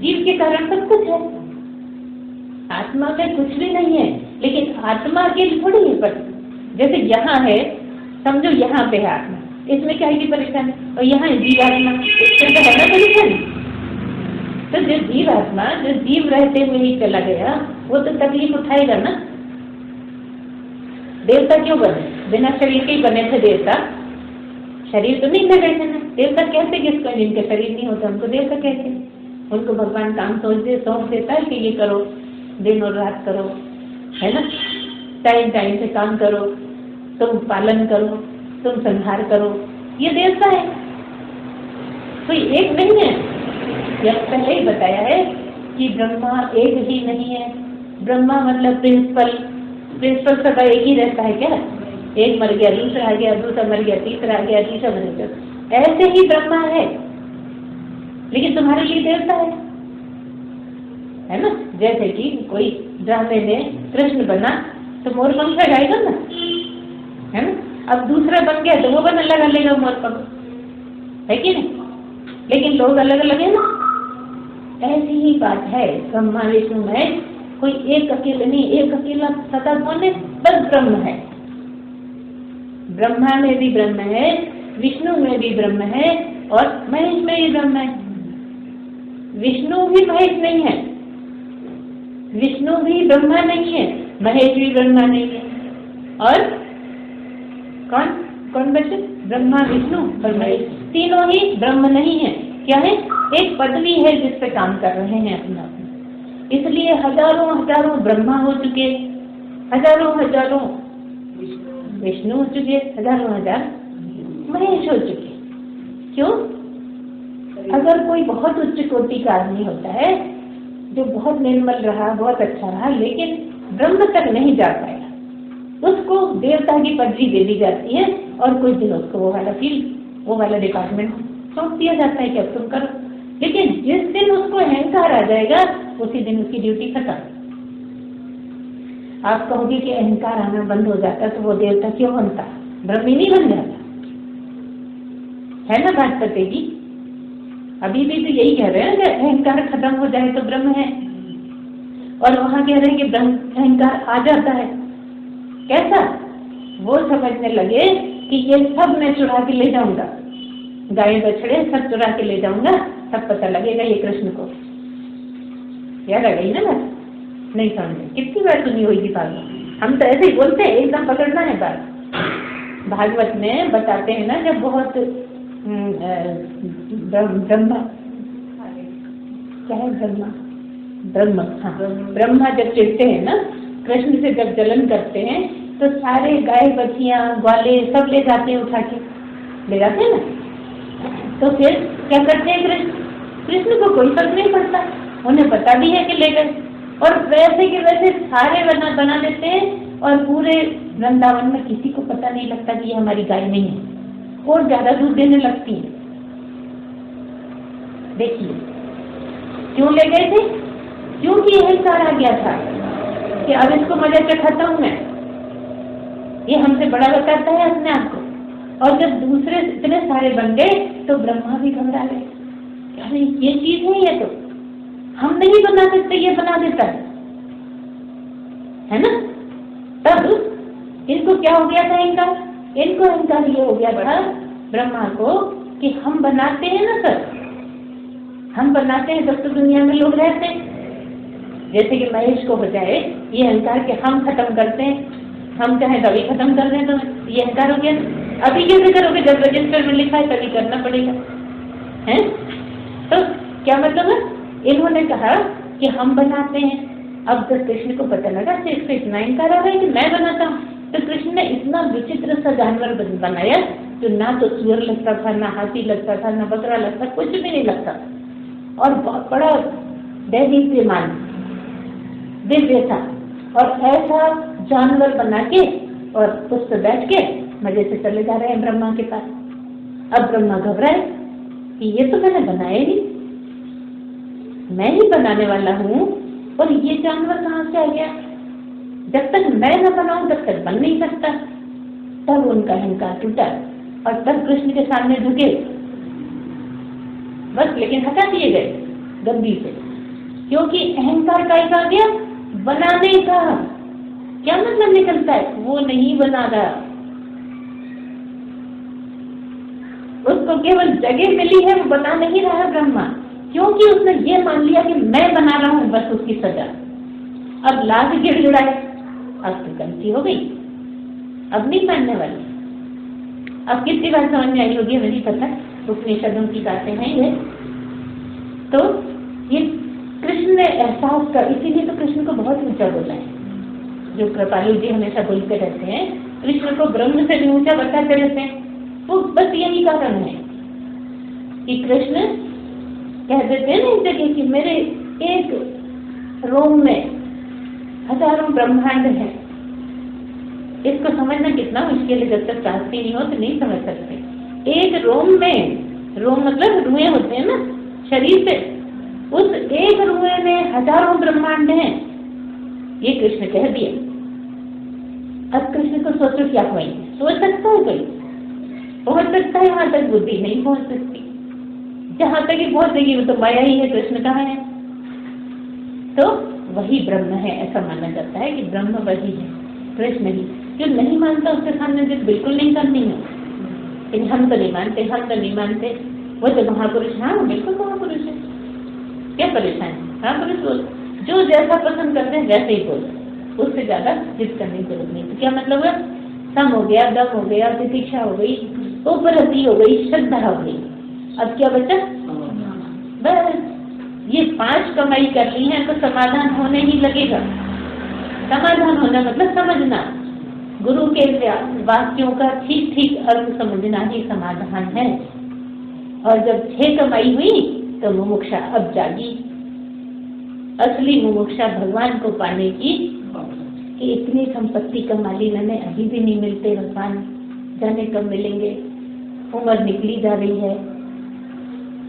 जीव के कारण सब कुछ है। आत्मा में कुछ भी नहीं है, लेकिन आत्मा के लिए थोड़ी है। पर जैसे यहाँ है, समझो यहाँ पे है आत्मा, इसमें क्या है परेशानी, और यहाँ है जीवात्मा, इसमें तो है ना परेशानी। तो जो जीवात्मा, जो जीव रहते हुए ही चला गया, वो तो तकलीफ उठाएगा ना। देवता क्यों बने? बिना शरीर के ही बने थे देवता, शरीर तो नहीं थे बैठे ना। देवता कहते किसको? जिनके शरीर नहीं होता उनको देवता कहते हैं। उनको भगवान काम सौंप देता है कि ये करो, दिन और रात करो, है ना, टाइम टाइम से काम करो, तुम पालन करो, तुम संहार करो, ये देवता है, कोई एक नहीं है। यह पहले ही बताया है कि ब्रह्मा एक ही नहीं है। ब्रह्मा मतलब प्रिंसिपल सदा एक ही रहता है क्या? एक मर गया, दूसरा आ गया, दूसरा मर गया, तीसरा आ गया, तीसरा मर गया, ऐसे ही ब्रह्मा है। लेकिन तुम्हारे लिए देवता है ना? जैसे कि कोई ड्रामे में कृष्ण बना तो मोर पंख लगाएगा ना, है ना? अब दूसरा बन गया तो वो बना लगा लेगा मोर पंख, है कि नहीं? लेकिन लोग अलग अलग है ना। ऐसी ही बात है ब्रह्मा विष्णु में, कोई एक अकेले नहीं, एक अकेला सदा कौन है? बस ब्रह्म है। ब्रह्मा में भी ब्रह्म है, विष्णु में भी ब्रह्म है, और महेश में भी ब्रह्म है। विष्णु भी महेश नहीं है, विष्णु भी ब्रह्मा नहीं है, महेश भी ब्रह्मा नहीं है। और कौन कौन बचे? ब्रह्मा, विष्णु और महेश, तीनों ही ब्रह्म नहीं है। क्या है? एक पदवी है जिस पे काम कर रहे हैं अपना अपना। इसलिए हजारों हजारों ब्रह्मा हो चुके, हजारों हजारों विष्णु हो चुके, हजारों हजार महेश हो चुके। क्यों? अगर कोई बहुत उच्च कोटि का आदमी होता है जो बहुत निर्मल रहा, बहुत अच्छा रहा, लेकिन ब्रह्म तक नहीं जा पाया, उसको देवता की पदवी दे दी जाती है और कुछ दिन उसको वो वाला डिपार्टमेंट सौंप दिया जाता है कि अब तुम करो। लेकिन जिस दिन उसको अहंकार आ जाएगा उसी दिन उसकी ड्यूटी खत्म। आप कहोगे कि अहंकार आना बंद हो जाता तो वो देवता क्यों बनता, ब्रह्मी नहीं बन जाता, है ना बात पतेगी? अभी भी तो यही कह रहे हैं कि अहंकार खत्म हो जाए तो ब्रह्म है, और वहां कह रहे हैं कि ब्रह्म अहंकार आ जाता है। कैसा? वो समझने लगे कि ये सब मैं चुरा के ले जाऊंगा, गाय बछड़े सब चुरा के ले जाऊंगा, सब पता लगेगा ये कृष्ण को। याद आ गई ना बात? नहीं समझे? कितनी बार सुनी होगी बात? हम तो ऐसे ही बोलते हैं, एकदम पकड़ना है बात। भागवत में बताते हैं ना, जब बहुत ब्रह्मा जब चिढ़ते हैं ना, कृष्ण से जब जलन करते हैं तो सारे गाय बछियां ग्वाले सब ले जाते हैं, उठा के ले जाते हैं ना। तो फिर क्या करते हैं कृष्ण को कोई फर्क नहीं पड़ता, उन्हें पता भी है कि ले गए, और वैसे के वैसे सारे बना देते हैं, और पूरे वृंदावन में किसी को पता नहीं लगता कि ये हमारी गाय नहीं है, और ज्यादा दूध देने लगती है। देखिए क्यों ले गए थे? क्योंकि अहंकार आ गया था कि अब इसको मजा चखाता हूं मैं, ये हमसे बड़ा बताता है अपने आप को। और जब दूसरे इतने सारे बन गए तो ब्रह्मा भी घबरा गए, अरे ये चीज है, ये तो हम नहीं बना सकते, ये बना देता है ना। तब इनको क्या हो गया था अहंकार? इनको अहंकार ये हो गया बड़ा ब्रह्मा को कि हम बनाते हैं ना सर, हम बनाते हैं तब तो दुनिया में लोग रहते हैं। जैसे कि महेश को हो जाए ये अहंकार कि हम खत्म करते हैं, हम चाहे तभी खत्म कर दें, तो ये अहंकार हो गया। अभी कैसे करोगे? जब रजिस्टर में लिखा है तभी करना पड़ेगा, है? तो क्या मतलब है? इन्होंने कहा कि हम बनाते हैं। अब जब कृष्ण को पता लगा कि इससे इतना अहंकार आ रहा है कि मैं बनाता हूँ, तो कृष्ण ने इतना विचित्र सा जानवर बनाया जो ना तो सूअर लगता था, ना हाथी लगता था, ना बकरा लगता, कुछ भी नहीं लगता, और बहुत बड़ा दैवीप्यमान दिव्य था। और ऐसा जानवर बना के और उस पर बैठ के मजे से चले जा रहे हैं ब्रह्मा के पास। अब ब्रह्मा घबराए कि ये तो मैंने बनाया ही, मैं ही बनाने वाला हूँ, और ये जानवर कहाँ से आ गया? जब तक मैं न बनाऊं तब तक बन नहीं सकता। तब उनका अहंकार टूटा और तब कृष्ण के सामने झुके बस, लेकिन हटा दिए गए गद्दी से, क्योंकि अहंकार का एक आ गया बनाने का। क्या मतलब निकलता है? वो नहीं बना रहा, उसको केवल जगह मिली है, वो बना नहीं रहा ब्रह्मा, क्योंकि उसने ये मान लिया कि मैं बना रहा हूं, बस उसकी सजा। अब लाख गिड़गिड़ाए, अब तो गलती हो गई, अब नहीं मानने वाली। अब कितनी बार समझ में आई होगी मुझे पता, उपनिषदों की बातें हैं ये। तो ये कृष्ण ने एहसास कर, इसीलिए तो कृष्ण को बहुत ऊंचा बोला है। जो कृपालु जी हमेशा बोलते रहते हैं कृष्ण को ब्रह्म से भी ऊंचा बताते रहते हैं, वो बस यही कारण है कि कृष्ण कह देते हैं ना इस जगह कि मेरे एक रोम में हजारों ब्रह्मांड है। इसको समझना कितना मुश्किल है, जब तक शास्त्री नहीं हो तो नहीं समझ सकते। एक रोम में, रोम मतलब रुएं होते हैं ना शरीर पे, उस एक रुए में हजारों ब्रह्मांड हैं, ये कृष्ण कह दिया। अब कृष्ण को सोचो क्या होएंगे? सोच सकता है कोई? पहुंच सकता है? वहां तक बुद्धि नहीं पहुंच सकती। जहां तक ही पहुंचेगी वो तो माया ही है, कृष्ण कहाँ है? तो वही ब्रह्म है, ऐसा माना जाता है कि ब्रह्म वही है, कृष्ण ही। जो नहीं मानता उसके सामने जिद बिल्कुल नहीं करनी है, लेकिन हम तो नहीं मानते, हम तो नहीं मानते। वो तो महापुरुष, हाँ बिल्कुल महापुरुष है, क्या परेशान है? हाँ पुरुष बोल, जो जैसा पसंद करते हैं वैसे ही बोल, उससे ज्यादा जिद करने की जरूरत नहीं। तो क्या मतलब है? सम हो गया, दम हो गया, प्रतीक्षा हो गई, उपरति हो गई, श्रद्धा हो गई। अब क्या बचा? बस ये 5 कमाई कर ली है तो समाधान होने ही लगेगा। समाधान होना मतलब समझना, गुरु के वाक्यों का ठीक ठीक अर्थ समझना ही समाधान है। और जब 6 कमाई हुई तो मुमुक्षा अब जागी। असली मुमुक्षा भगवान को पाने की, कि इतनी संपत्ति कमा ली मैंने, अभी भी नहीं मिलते भगवान, जाने कब मिलेंगे, उम्र निकली जा रही है,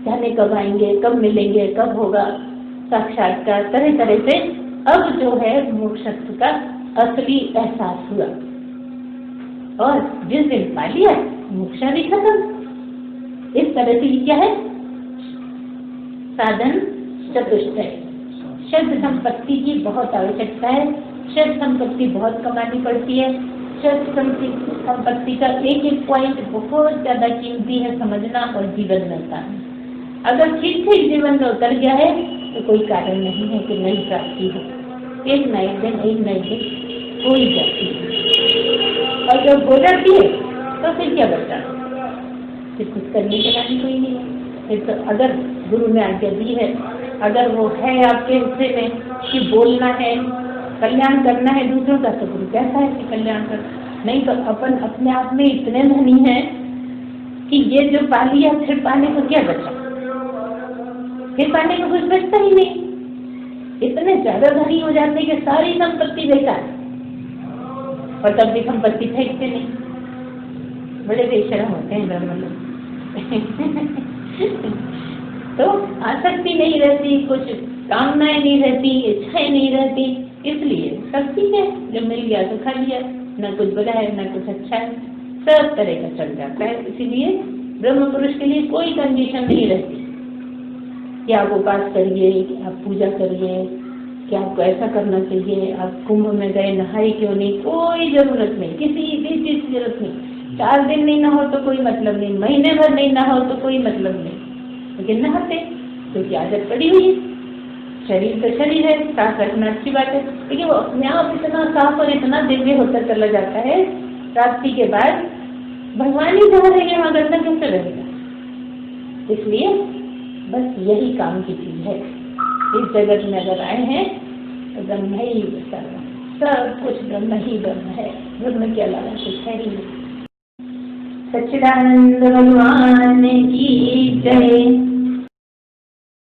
जाने कब आएंगे, कब मिलेंगे, कब होगा साक्षात्कार, तरह तरह से अब जो है मोक्षत्व का असली एहसास हुआ। और जिस दिन पा लिया मोक्षा भी खत्म। इस तरह से क्या है साधन चतुष्टय। शुद्ध संपत्ति की बहुत आवश्यकता है, शुद्ध संपत्ति बहुत कमानी पड़ती है। शुद्ध संपत्ति का एक एक पॉइंट बहुत ज्यादा कीमती है समझना और जीवन में उतारना। अगर ठीक ठीक जीवन में उतर गया है तो कोई कारण नहीं है कि नहीं प्राप्ति हो। एक न एक दिन हो ही जाती है। और जब हो जाती है तो फिर क्या बचा, फिर कुछ करने के लाने कोई नहीं है। फिर तो अगर गुरु ने आज्ञा दी है, अगर वो है आपके हिस्से में कि बोलना है, कल्याण करना है दूसरों का, तो गुरु कहता है कि कल्याण कर। नहीं तो अपन अपने आप में इतने धनी हैं कि ये जो पा लिया फिर पाने को क्या बचा, फिर पाने को कुछ बचता ही नहीं। इतने ज्यादा धनी हो जाते कि सारी संपत्ति बेकार, और तब भी संपत्ति फेंकते नहीं। बड़े बेशरम होते हैं ब्रह्म लोग। तो आसक्ति नहीं रहती, कुछ कामनाएं नहीं रहती, इच्छाएं नहीं रहती, इसलिए सब ठीक है, जब मिल गया तो खा लिया, न कुछ बुरा है न कुछ अच्छा है, सब तरह का चल जाता है। इसीलिए ब्रह्म पुरुष के लिए कोई कंडीशन नहीं रहती कि आप उपास करिए, कि आप पूजा करिए, कि आपको ऐसा करना चाहिए, आप कुंभ में गए नहाए क्यों नहीं, कोई जरूरत नहीं, किसी भी चीज की जरूरत नहीं। 4 दिन नहीं नहाओ तो कोई मतलब नहीं, महीने भर नहीं नहाओ तो कोई मतलब नहीं, लेकिन नहाते क्योंकि आदत पड़ी हुई है। शरीर तो शरीर है, साफ रखना अच्छी बात है, लेकिन वो अपने आप इतना साफ और इतना दिव्य होता चला जाता है प्राप्ति के बाद, भगवान ही जहाँ रहेंगे वहाँ गंदा कैसे रहेगा। इसलिए बस यही काम की चीज है। इस जगत में अगर आए हैं तो ब्रह्म ही सर्व, सब कुछ ब्रह्म ही ब्रह्म है, ब्रह्म के अलावा कुछ है ही नहीं। सच्चिदानंद भगवान की जय।